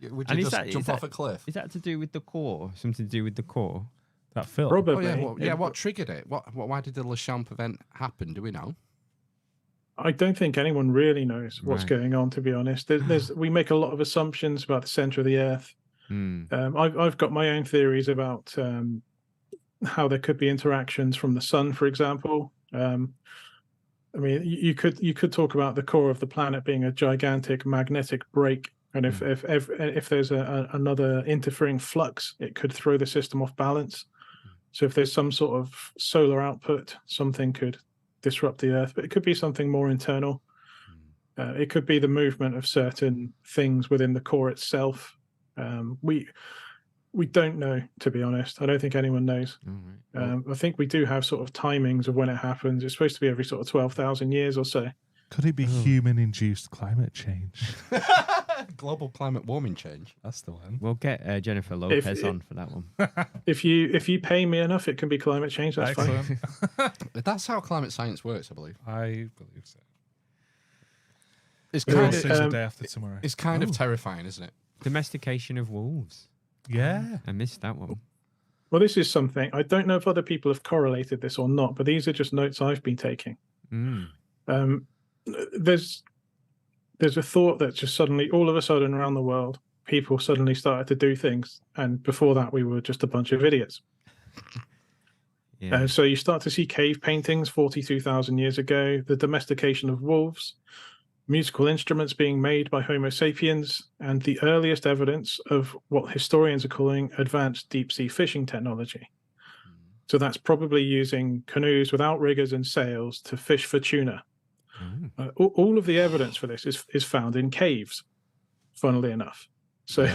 Would you just jump off a cliff? Is that to do with the core? Something to do with the core? That film. Probably. Oh, yeah, what triggered it? Why did the Laschamps event happen? Do we know? I don't think anyone really knows what's going on, to be honest. We make a lot of assumptions about the center of the Earth. I've got my own theories about how there could be interactions from the sun, for example. I mean, you could talk about the core of the planet being a gigantic magnetic break, and if there's another interfering flux, it could throw the system off balance. So if there's some sort of solar output, something could disrupt the Earth, but it could be something more internal. It could be the movement of certain things within the core itself. We don't know, to be honest. I don't think anyone knows. I think we do have sort of timings of when it happens. It's supposed to be every sort of 12,000 years or so. Could it be human-induced climate change? Global climate warming change. That's the one. We'll get Jennifer Lopez on for that one. If you pay me enough, it can be climate change. That's fine. That's how climate science works, I believe. I believe so. It's Kind kind of of the day after tomorrow. it's kind of terrifying, isn't it? Domestication of wolves. Yeah. I missed that one. Well, this is something, I don't know if other people have correlated this or not, but these are just notes I've been taking. There's a thought that just suddenly, all of a sudden around the world, people suddenly started to do things. And before that, we were just a bunch of idiots. Yeah. So you start to see cave paintings 42,000 years ago, the domestication of wolves, musical instruments being made by Homo sapiens, and the earliest evidence of what historians are calling advanced deep-sea fishing technology. So that's probably using canoes without riggers and sails to fish for tuna. All of the evidence for this is found in caves, funnily enough. So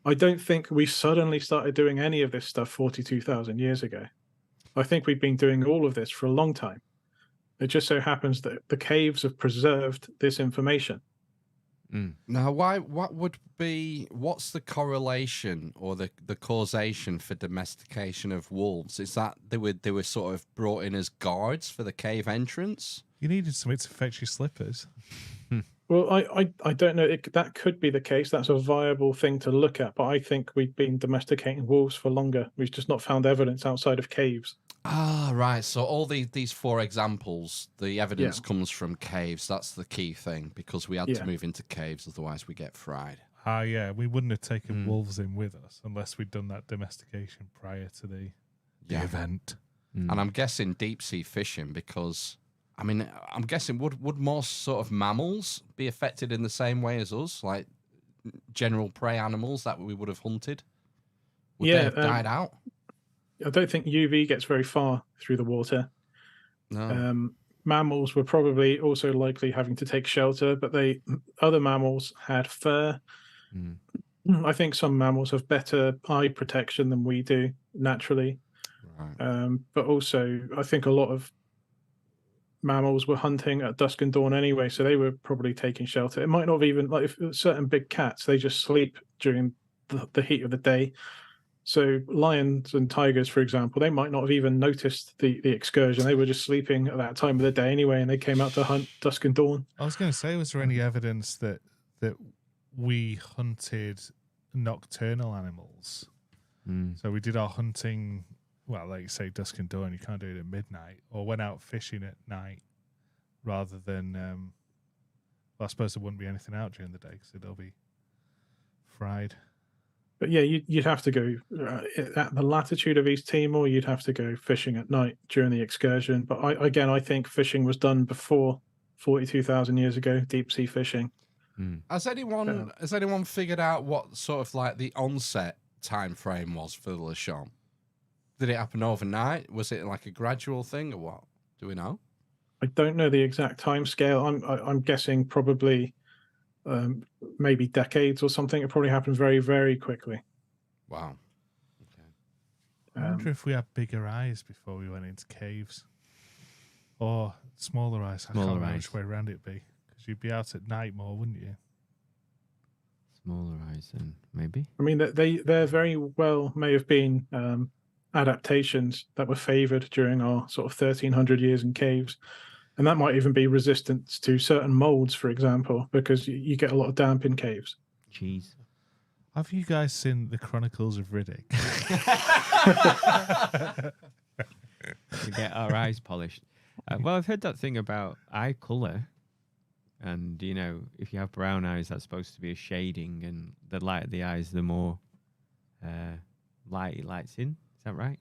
I don't think we suddenly started doing any of this stuff 42,000 years ago. I think we've been doing all of this for a long time. It just so happens that the caves have preserved this information. Now, what's the correlation or the causation for domestication of wolves? Is that they were sort of brought in as guards for the cave entrance? You needed something to fetch your slippers. Well, I don't know. That could be the case. That's a viable thing to look at. But I think we've been domesticating wolves for longer. We've just not found evidence outside of caves. Ah, right. So all these four examples, the evidence comes from caves. That's the key thing, because we had to move into caves, otherwise we get fried. Yeah, we wouldn't have taken wolves in with us unless we'd done that domestication prior to the event. And I'm guessing deep sea fishing, because I mean, I'm guessing would more sort of mammals be affected in the same way as us, like general prey animals that we would have hunted? Would they have died out? I don't think UV gets very far through the water. No. Mammals were probably also likely having to take shelter, but other mammals had fur. I think some mammals have better eye protection than we do naturally. But also, I think a lot of mammals were hunting at dusk and dawn anyway, so they were probably taking shelter. It might not have even, like, if certain big cats, they just sleep during the heat of the day. So lions and tigers, for example, they might not have even noticed the excursion. They were just sleeping at that time of the day anyway, and they came out to hunt dusk and dawn. I was going to say, was there any evidence that we hunted nocturnal animals? So we did our hunting, well, like you say, dusk and dawn. You can't do it at midnight, or went out fishing at night rather than. Well, I suppose there wouldn't be anything out during the day because it'll be fried. But yeah, you'd have to go at the latitude of East Timor. You'd have to go fishing at night during the excursion. But I think fishing was done before 42,000 years ago. Deep sea fishing. Has anyone figured out what sort of like the onset time frame was for the Laschamps? Did it happen overnight? Was it like a gradual thing or what? Do we know? I don't know the exact time scale. I'm guessing probably maybe decades or something. It probably happened very, very quickly. Wow. Okay. I wonder if we had bigger eyes before we went into caves, or smaller eyes. I can't remember which way around it'd be, because you'd be out at night more, wouldn't you? Smaller eyes, then maybe. I mean, there very well may have been adaptations that were favoured during our sort of 1,300 years in caves. And that might even be resistance to certain molds, for example, because you get a lot of damp in caves. Cheese. Have you guys seen the Chronicles of Riddick? To get our eyes polished. Well, I've heard that thing about eye colour. And, you know, if you have brown eyes, that's supposed to be a shading. And the lighter the eyes, the more light it lights in. Is that right?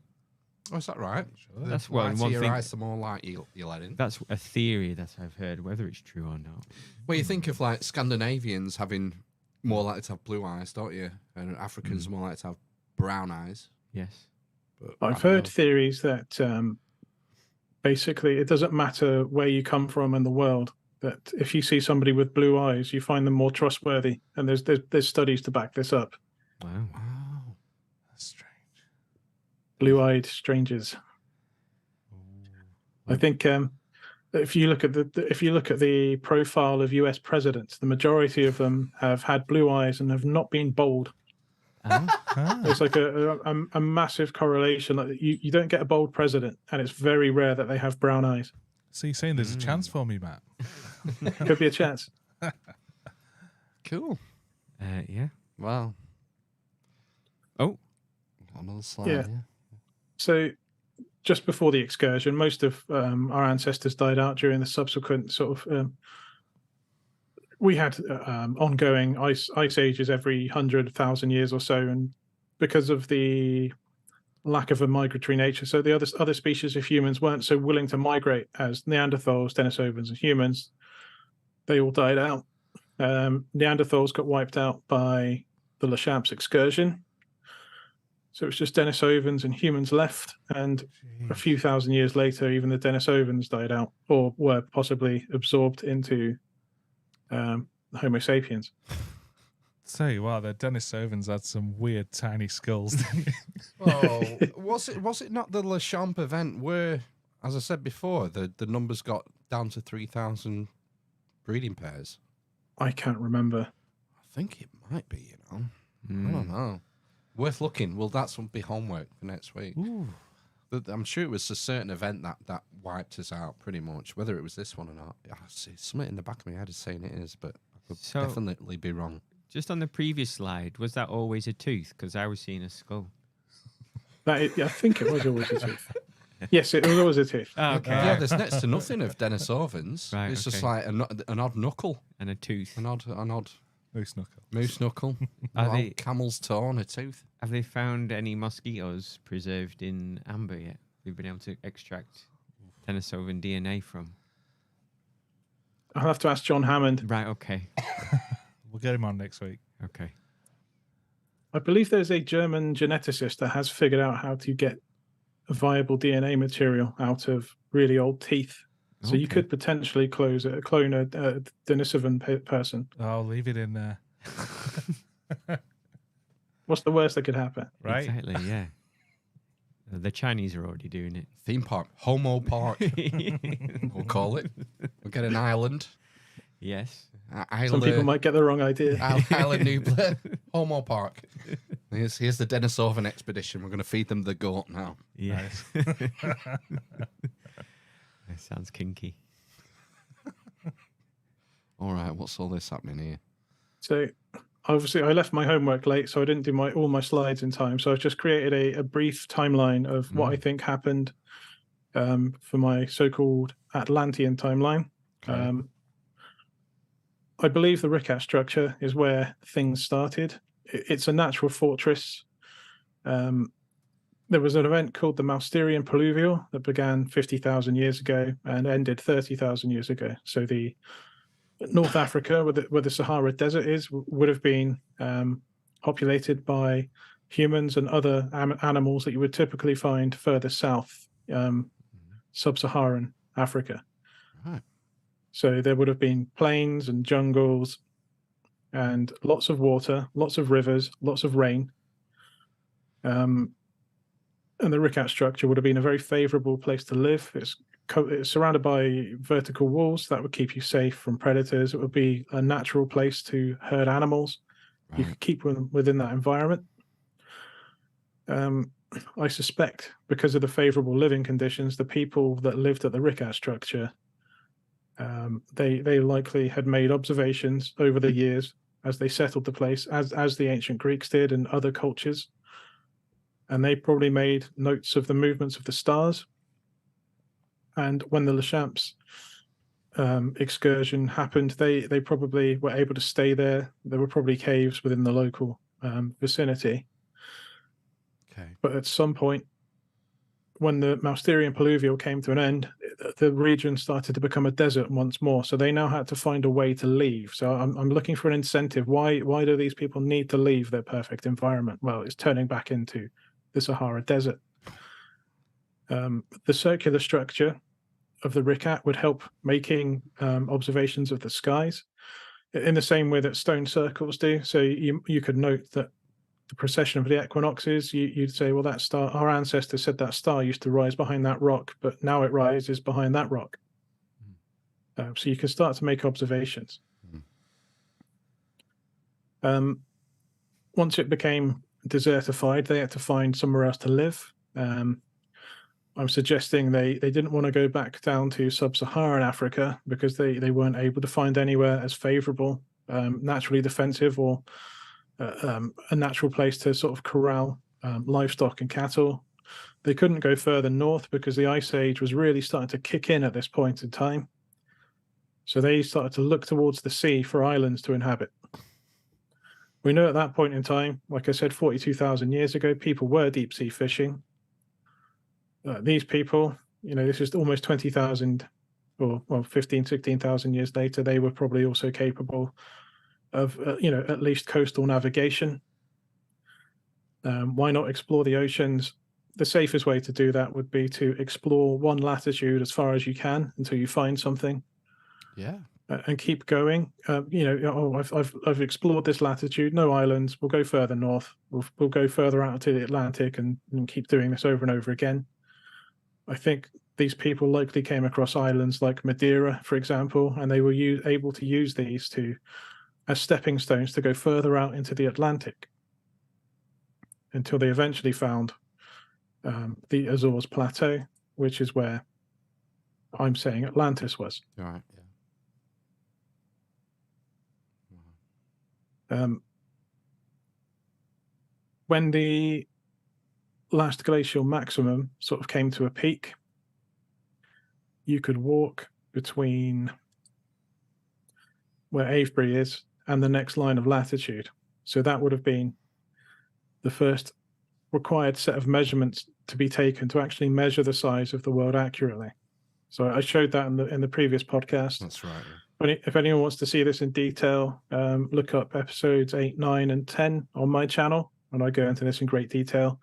Oh, is that right? Sure. That's The one lighter your thing. eyes, the more light you let in. That's a theory that I've heard, whether it's true or not. Well, you think of like Scandinavians having more likely to have blue eyes, don't you? And Africans more likely to have brown eyes. Yes. But I've heard theories that basically it doesn't matter where you come from in the world, that if you see somebody with blue eyes, you find them more trustworthy. And there's studies to back this up. Wow. Wow. That's strange. Blue-eyed strangers. I think if you look at the profile of US presidents, the majority of them have had blue eyes and have not been bold. There's like a massive correlation. Like you don't get a bold president, and it's very rare that they have brown eyes. So you're saying there's a chance for me, Matt? Could be a chance. Cool. Yeah. Wow. Oh. Another slide. Yeah. So just before the excursion, most of our ancestors died out during the subsequent sort of. We had ongoing ice ages every 100,000 years or so, and because of the lack of a migratory nature, so the other species of humans weren't so willing to migrate as Neanderthals, Denisovans, and humans. They all died out. Neanderthals got wiped out by the Laschamps Excursion. So it's just Denisovans and humans left, and a few thousand years later, even the Denisovans died out, or were possibly absorbed into Homo sapiens. Tell you what, the Denisovans had some weird tiny skulls. Didn't they? Oh, was it not the Laschamps event where, as I said before, the numbers got down to 3,000 breeding pairs? I can't remember. I think it might be. You know, I don't know. Worth looking. Well, that's be homework for next week. Ooh. I'm sure it was a certain event that wiped us out pretty much. Whether it was this one or not, I see something in the back of my head is saying it is, but I could definitely be wrong. Just on the previous slide, was that always a tooth? Because I was seeing a skull. I think it was always a tooth. Yes, it was always a tooth. Oh, okay. Yeah, there's next to nothing of Denisovans. Right, it's just okay. like an odd knuckle, And a tooth. an odd Moose knuckle. moose knuckle, a camel's toe and a tooth. Have they found any mosquitoes preserved in amber yet? We've been able to extract Denisovan DNA from. I'll have to ask John Hammond. Right, okay. We'll get him on next week. Okay. I believe there's a German geneticist that has figured out how to get a viable DNA material out of really old teeth. So you could potentially clone a Denisovan person. I'll leave it in there. What's the worst that could happen? Right? Exactly, yeah. The Chinese are already doing it. Theme park. Homo Park. We'll call it. We'll get an island. Yes. Some people might get the wrong idea. Island Nubla. Homo Park. Here's the Denisovan expedition. We're going to feed them the goat now. Yes. That sounds kinky. All right, what's all this happening here? So obviously I left my homework late, so I didn't do all my slides in time. So I've just created a brief timeline of what I think happened for my so-called Atlantean timeline. Okay. I believe the Ricat structure is where things started. It's a natural fortress. There was an event called the Mousterian Pluvial that began 50,000 years ago and ended 30,000 years ago. So the North Africa, where the Sahara Desert is, would have been populated by humans and other animals that you would typically find further south, sub-Saharan Africa. Right. So there would have been plains and jungles and lots of water, lots of rivers, lots of rain. And the Ricat structure would have been a very favorable place to live. It's surrounded by vertical walls that would keep you safe from predators. It would be a natural place to herd animals. Right. You could keep them within that environment. I suspect because of the favorable living conditions, the people that lived at the Ricat structure, they likely had made observations over the years as they settled the place, as the ancient Greeks did and other cultures. And they probably made notes of the movements of the stars. And when the Laschamps excursion happened, they probably were able to stay there. There were probably caves within the local vicinity. Okay. But at some point, when the Mousterian Pluvial came to an end, the region started to become a desert once more. So they now had to find a way to leave. So I'm looking for an incentive. Why do these people need to leave their perfect environment? Well, it's turning back into the Sahara Desert. The circular structure of the Ricat would help making observations of the skies in the same way that stone circles do. So you could note that the precession of the equinoxes, you'd say, well, that star, our ancestors said that star used to rise behind that rock, but now it rises behind that rock. So you can start to make observations. Once it became desertified, they had to find somewhere else to live. I'm suggesting they didn't want to go back down to sub-Saharan Africa because they weren't able to find anywhere as favorable, naturally defensive, or a natural place to sort of corral livestock and cattle. They couldn't go further north because the Ice Age was really starting to kick in at this point in time. So they started to look towards the sea for islands to inhabit. We know at that point in time, like I said, 42,000 years ago, people were deep sea fishing. These people, this is almost 20,000 or 15, 16,000 years later, they were probably also capable of, at least coastal navigation. Why not explore the oceans? The safest way to do that would be to explore one latitude as far as you can until you find something. Yeah. And keep going. I've explored this latitude, no islands. We'll go further north. We'll go further out to the Atlantic and keep doing this over and over again. I think these people likely came across islands like Madeira, for example, and they were able to use these as stepping stones to go further out into the Atlantic until they eventually found the Azores Plateau, which is where I'm saying Atlantis was. All right. Yeah. When the last glacial maximum sort of came to a peak, you could walk between where Avebury is and the next line of latitude. So that would have been the first required set of measurements to be taken to actually measure the size of the world accurately. So I showed that in the previous podcast. That's right. But if anyone wants to see this in detail, look up episodes 8, 9, and 10 on my channel, and I go into this in great detail,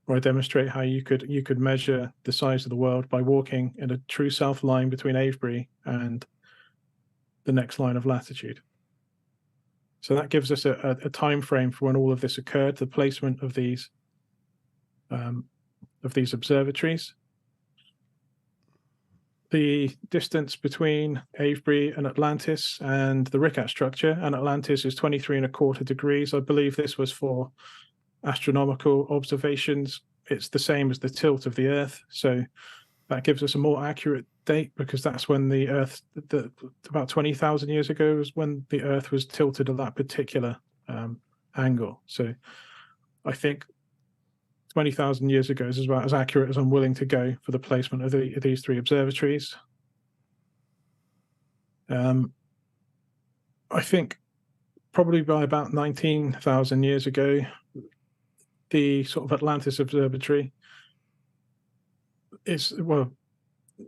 where I demonstrate how you could measure the size of the world by walking in a true south line between Avebury and the next line of latitude. So that gives us a time frame for when all of this occurred, the placement of these of these observatories. The distance between Avebury and Atlantis and the Rickett structure and Atlantis is 23.25 degrees. I believe this was for astronomical observations. It's the same as the tilt of the Earth. So that gives us a more accurate date, because that's when the Earth, about 20,000 years ago, was when the Earth was tilted at that particular angle. So I think 20,000 years ago is about as accurate as I'm willing to go for the placement of these three observatories. I think probably by about 19,000 years ago, the sort of Atlantis Observatory is, well,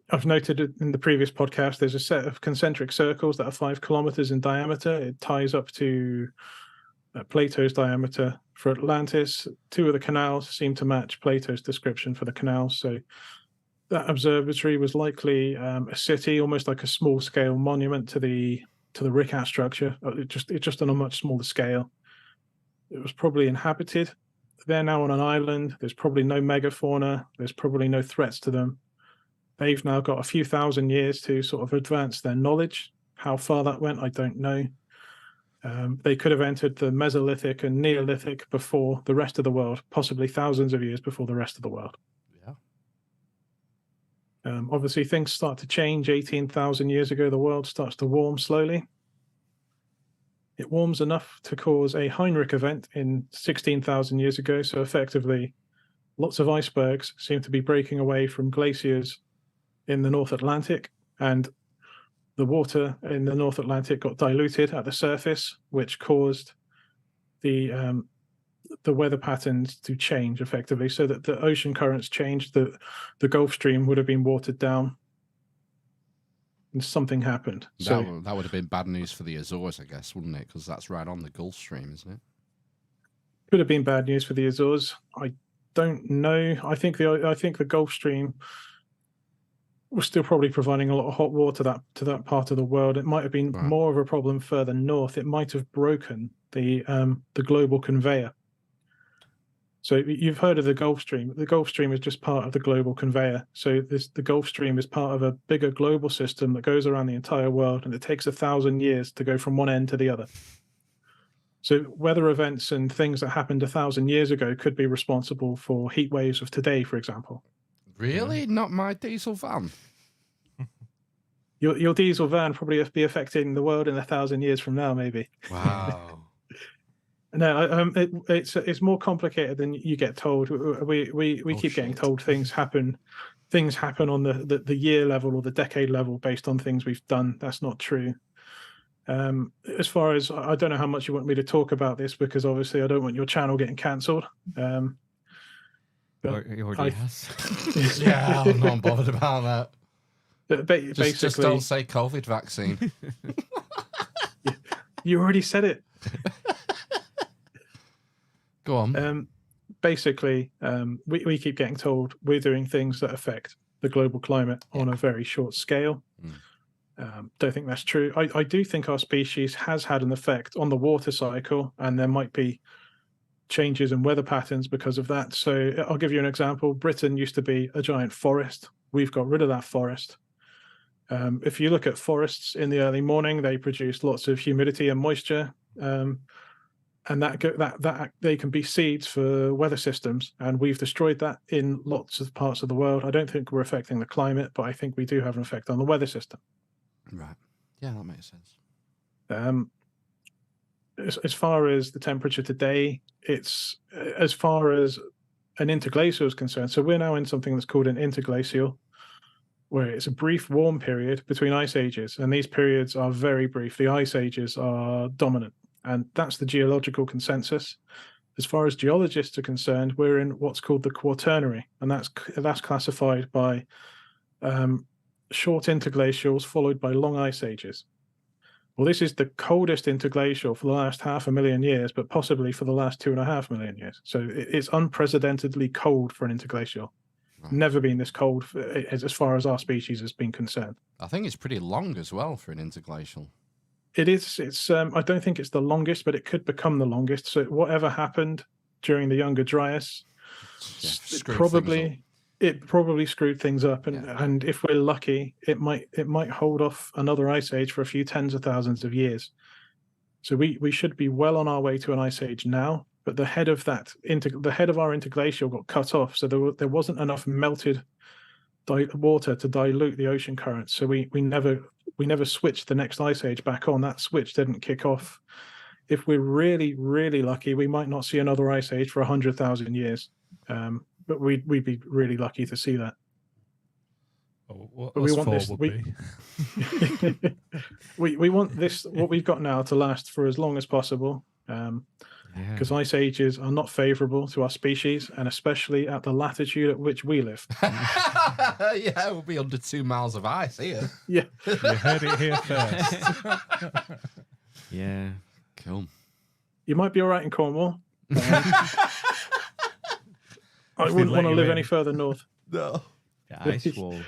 I've noted it in the previous podcast, there's a set of concentric circles that are 5 kilometers in diameter. It ties up to Plato's diameter for Atlantis. 2 of the canals seem to match Plato's description for the canals. So that observatory was likely a city, almost like a small-scale monument to the Rickett structure. It's just on a much smaller scale. It was probably inhabited. They're now on an island. There's probably no megafauna. There's probably no threats to them. They've now got a few thousand years to sort of advance their knowledge. How far that went, I don't know. They could have entered the Mesolithic and Neolithic before the rest of the world, possibly thousands of years before the rest of the world. Yeah. Obviously, things start to change. 18,000 years ago, the world starts to warm slowly. It warms enough to cause a Heinrich event in 16,000 years ago. So effectively, lots of icebergs seem to be breaking away from glaciers in the North Atlantic, and the water in the North Atlantic got diluted at the surface, which caused the weather patterns to change effectively, so that the ocean currents changed. The Gulf Stream would have been watered down, and something happened. So that would have been bad news for the Azores, I guess, wouldn't it? Because that's right on the Gulf Stream, isn't it? Could have been bad news for the Azores. I don't know. I think the Gulf Stream was still probably providing a lot of hot water to that part of the world. It might have been more of a problem further north. It might have broken the global conveyor. So you've heard of the Gulf Stream. The Gulf Stream is just part of the global conveyor. So the Gulf Stream is part of a bigger global system that goes around the entire world, and it takes 1,000 years to go from one end to the other. So weather events and things that happened 1,000 years ago could be responsible for heat waves of today, for example. Really? Not my diesel van? Your diesel van probably be affecting the world in 1,000 years from now, maybe. Wow. No, it's more complicated than you get told. We keep getting told things happen on the year level or the decade level based on things we've done. That's not true. As far as, I don't know how much you want me to talk about this, because obviously I don't want your channel getting cancelled. It already has. Yeah, I'm not bothered about that. Basically, just don't say COVID vaccine. You already said it. Go on. Basically, we keep getting told we're doing things that affect the global climate on a very short scale. Don't think that's true. I do think our species has had an effect on the water cycle, and there might be changes in weather patterns because of that. So I'll give you an example. Britain used to be a giant forest. We've got rid of that forest. If you look at forests in the early morning, they produce lots of humidity and moisture, and that they can be seeds for weather systems. And we've destroyed that in lots of parts of the world. I don't think we're affecting the climate, but I think we do have an effect on the weather system. Right. Yeah, that makes sense. As far as the temperature today, it's as far as an interglacial is concerned. So we're now in something that's called an interglacial, where it's a brief warm period between ice ages, and these periods are very brief. The ice ages are dominant, and that's the geological consensus. As far as geologists are concerned, we're in what's called the Quaternary, and that's classified by short interglacials followed by long ice ages. Well, this is the coldest interglacial for the last 500,000 years, but possibly for the last 2.5 million years. So it's unprecedentedly cold for an interglacial. Right. Never been this cold as far as our species has been concerned. I think it's pretty long as well for an interglacial. It is. It's. I don't think it's the longest, but it could become the longest. So whatever happened during the Younger Dryas, it probably screwed things up, and Yeah. and if we're lucky, it might hold off another ice age for a few tens of thousands of years. So we should be well on our way to an ice age now, but the head of our interglacial got cut off, so there wasn't enough melted water to dilute the ocean currents. So we never switched the next ice age back on. That switch didn't kick off. If we're really, really lucky, we might not see another ice age for 100,000 years. But we'd be really lucky to see that. What But we us want four this. would be. We want this, what we've got now, to last for as long as possible. Because ice ages are not favourable to our species, and especially at the latitude at which we live. Yeah, we'll be under 2 miles of ice here. Yeah. You heard it here first. Yeah. Cool. You might be all right in Cornwall. I If they wouldn't let want to you live in. any further north. No. The ice wall.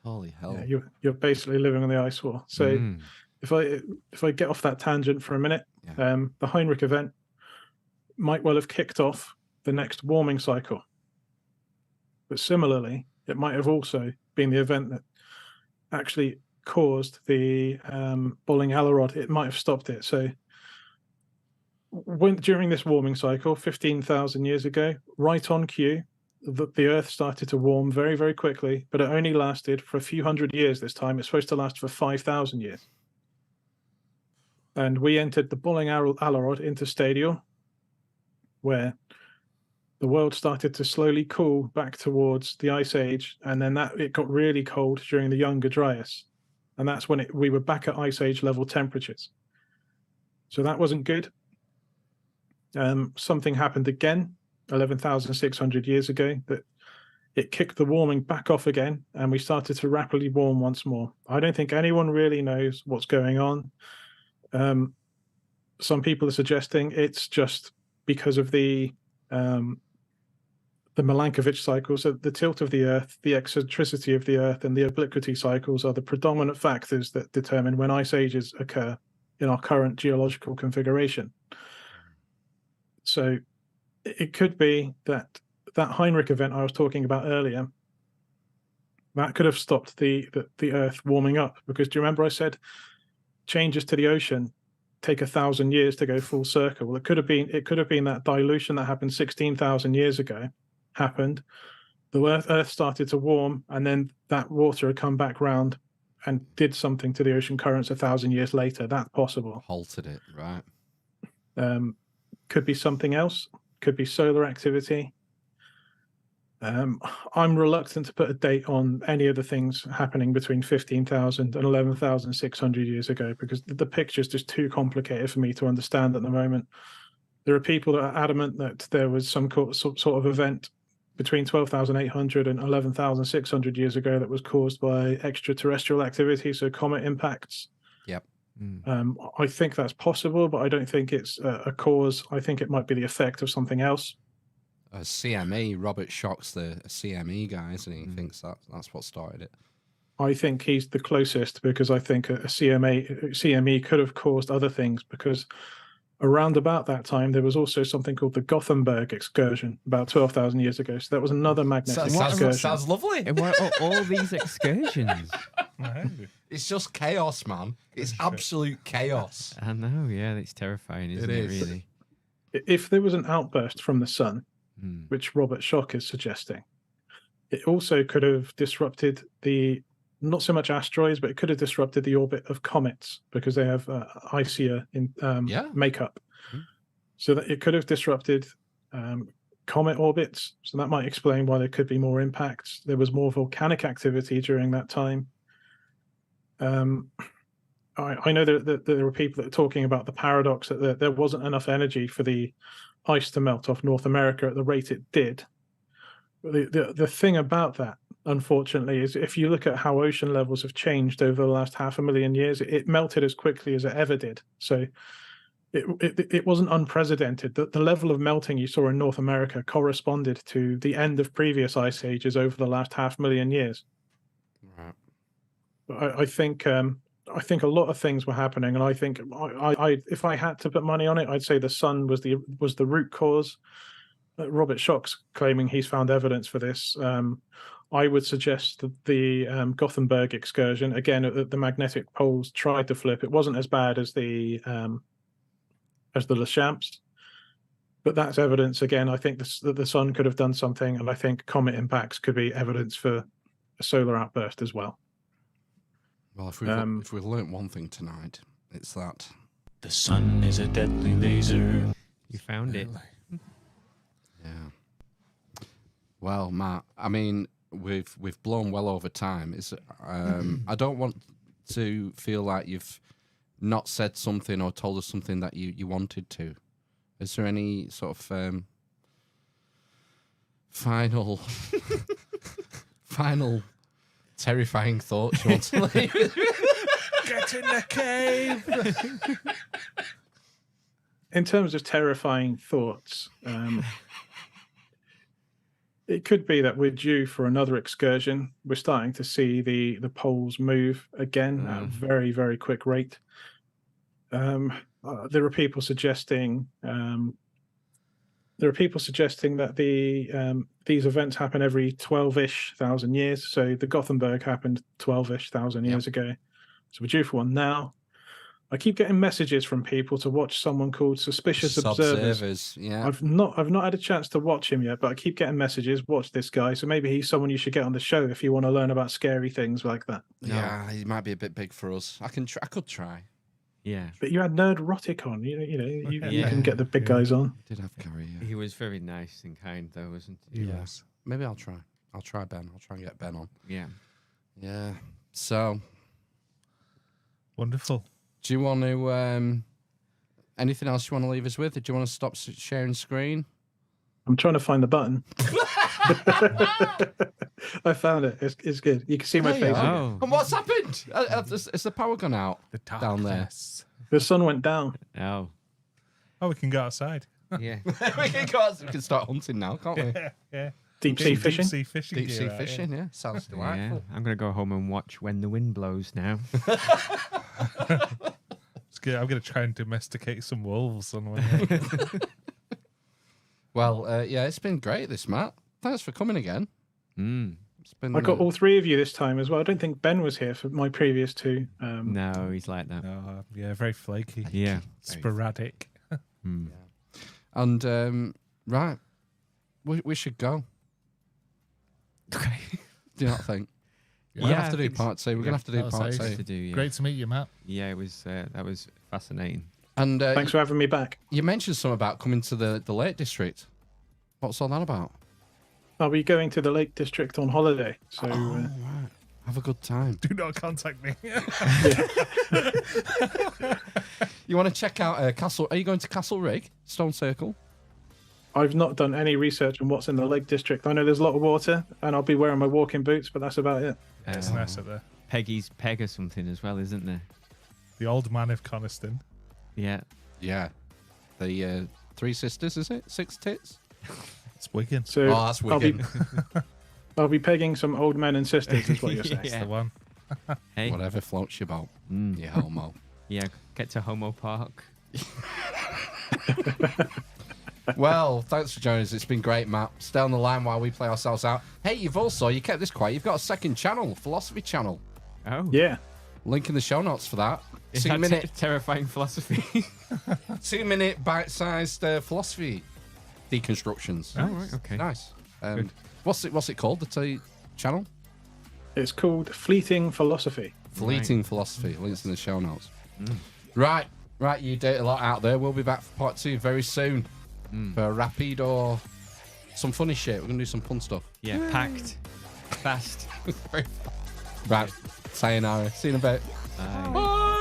Holy hell. Yeah, you're basically living on the ice wall. So Mm. if I get off that tangent for a minute, Yeah. the Heinrich event might well have kicked off the next warming cycle. But similarly, it might have also been the event that actually caused the Bolling Alarod. It might have stopped it. So during this warming cycle, 15,000 years ago, right on cue, the Earth started to warm very, very quickly, but it only lasted for a few hundred years this time. It's supposed to last for 5,000 years. And we entered the Bolling Alarod interstadial, where the world started to slowly cool back towards the Ice Age, and then it got really cold during the Younger Dryas. And that's when we were back at Ice Age level temperatures. So that wasn't good. Something happened again 11,600 years ago that it kicked the warming back off again, and we started to rapidly warm once more. I don't think anyone really knows what's going on. Some people are suggesting it's just because of the Milankovitch cycles. So the tilt of the Earth, the eccentricity of the Earth, and the obliquity cycles are the predominant factors that determine when ice ages occur in our current geological configuration. So it could be that Heinrich event I was talking about earlier, that could have stopped the Earth warming up. Because do you remember I said changes to the ocean take 1,000 years to go full circle? Well, it could have been that dilution that happened 16,000 years ago happened. The Earth started to warm, and then that water had come back round and did something to the ocean currents 1,000 years later. That's possible. Halted it, right? Could be something else. Could be solar activity. I'm reluctant to put a date on any of the things happening between 15,000 and 11,600 years ago, because the picture is just too complicated for me to understand at the moment. There are people that are adamant that there was some sort of event between 12,800 and 11,600 years ago that was caused by extraterrestrial activity, so comet impacts. Yep. I think that's possible, but I don't think it's a cause. I think it might be the effect of something else. CME, Robert Schoch's the CME guy, isn't he? He thinks that's what started it. I think he's the closest, because I think a CME could have caused other things, because around about that time there was also something called the Gothenburg excursion about 12,000 years ago. So that was another magnetic excursion. Sounds lovely. And why are all these excursions? It's just chaos, man. It's absolute chaos. I know, yeah, it's terrifying, isn't it, is. really? If there was an outburst from the sun, which Robert Schoch is suggesting, it also could have disrupted not so much asteroids, but it could have disrupted the orbit of comets, because they have icier makeup. So that it could have disrupted comet orbits. So that might explain why there could be more impacts. There was more volcanic activity during that time. I know that there are people that are talking about the paradox that there wasn't enough energy for the ice to melt off North America at the rate it did. The thing about that, unfortunately, is if you look at how ocean levels have changed over the last 500,000 years, it melted as quickly as it ever did. So it wasn't unprecedented. The level of melting you saw in North America corresponded to the end of previous ice ages over the last 500,000 years. Right. I think a lot of things were happening, and I think if I had to put money on it, I'd say the sun was the root cause. Robert Schoch's claiming he's found evidence for this. I would suggest that the Gothenburg excursion, again, the magnetic poles tried to flip. It wasn't as bad as the Laschamps, but that's evidence. Again, I think that the sun could have done something, and I think comet impacts could be evidence for a solar outburst as well. Well, if we've learnt one thing tonight, it's that The sun is a deadly laser. You found it. yeah. Well, Matt, I mean, we've blown well over time. I don't want to feel like you've not said something or told us something that you wanted to. Is there any sort of final terrifying thoughts you want to leave? Get in the cave. In terms of terrifying thoughts, it could be that we're due for another excursion. We're starting to see the poles move again at a very, very quick rate. There are people suggesting that these events happen every 12-ish thousand years. So the Gothenburg happened 12-ish thousand years ago. So we're due for one now. I keep getting messages from people to watch someone called Suspicious Observers. Yeah. I've not had a chance to watch him yet, but I keep getting messages. Watch this guy. So maybe he's someone you should get on the show if you want to learn about scary things like that. Yeah, he might be a bit big for us. I could try. Yeah. But you had Nerdrotic on. You can get the big guys on. Did have Gary. Yeah. He was very nice and kind, though, wasn't he? He was. Maybe I'll try. I'll try Ben. I'll try and get Ben on. Yeah. Yeah. So, Wonderful. do you want to? Anything else you want to leave us with? Do you want to stop sharing screen? I'm trying to find the button. I found it. It's good. You can see my There face. you are. Oh. And what's happened? Is the power gone out The down there? darkness. The sun went down. Oh. Oh, we can go outside. Yeah. we can start hunting now, can't we? Yeah. Deep sea fishing. Deep sea fishing. Deep sea gear out, fishing, yeah. Sounds Yeah. delightful. I'm going to go home and watch When the Wind Blows now. It's good. I'm going to try and domesticate some wolves on one day. Well, yeah, it's been great, this, Matt. Thanks for coming again. It's been. I got all three of you this time as well. I don't think Ben was here for my previous two. No, he's like that. No, yeah, very flaky. Yeah. Sporadic. And right, we should go. Okay. Do you not think? We're Yeah, gonna have I to do think so. part two. We're gonna have to do That's part nice. two. To do, yeah. Great to meet you, Matt. Yeah, it was. That was fascinating. And Thanks for having me back. you mentioned something about coming to the Lake District. What's all that about? I'll be going to the Lake District on holiday. So Right. Have a good time. Do not contact me. You want to check out Castle? Are you going to Castle Rig, Stone Circle? I've not done any research on what's in the Lake District. I know there's a lot of water, and I'll be wearing my walking boots, but that's about it. It's nice up there. Peggy's Peg or something as well, isn't there? The old man of Coniston. Yeah. Yeah. The Three Sisters, is it? Six Tits? It's Wigan. So Oh, that's wicked. I'll be pegging some old men and sisters, is what you're saying. That's Yeah. the one. Hey. Whatever floats your boat. Mm. You homo. Yeah. Get to Homo Park. Well, thanks for joining us. It's been great, Matt. Stay on the line while we play ourselves out. Hey, you kept this quiet. You've got a second channel, Philosophy Channel. Oh. Yeah. Link in the show notes for that. Is that terrifying philosophy? 2-minute bite-sized philosophy deconstructions. Oh, right, okay. Nice. Good. What's it called? The channel? It's called Fleeting Philosophy. Fleeting Philosophy. Links in the show notes. Right, you date a lot out there. We'll be back for part 2 very soon for rapid or some funny shit. We're gonna do some fun stuff. Yeah, packed. Fast. Right, sayonara. See you in a bit. Bye. Bye.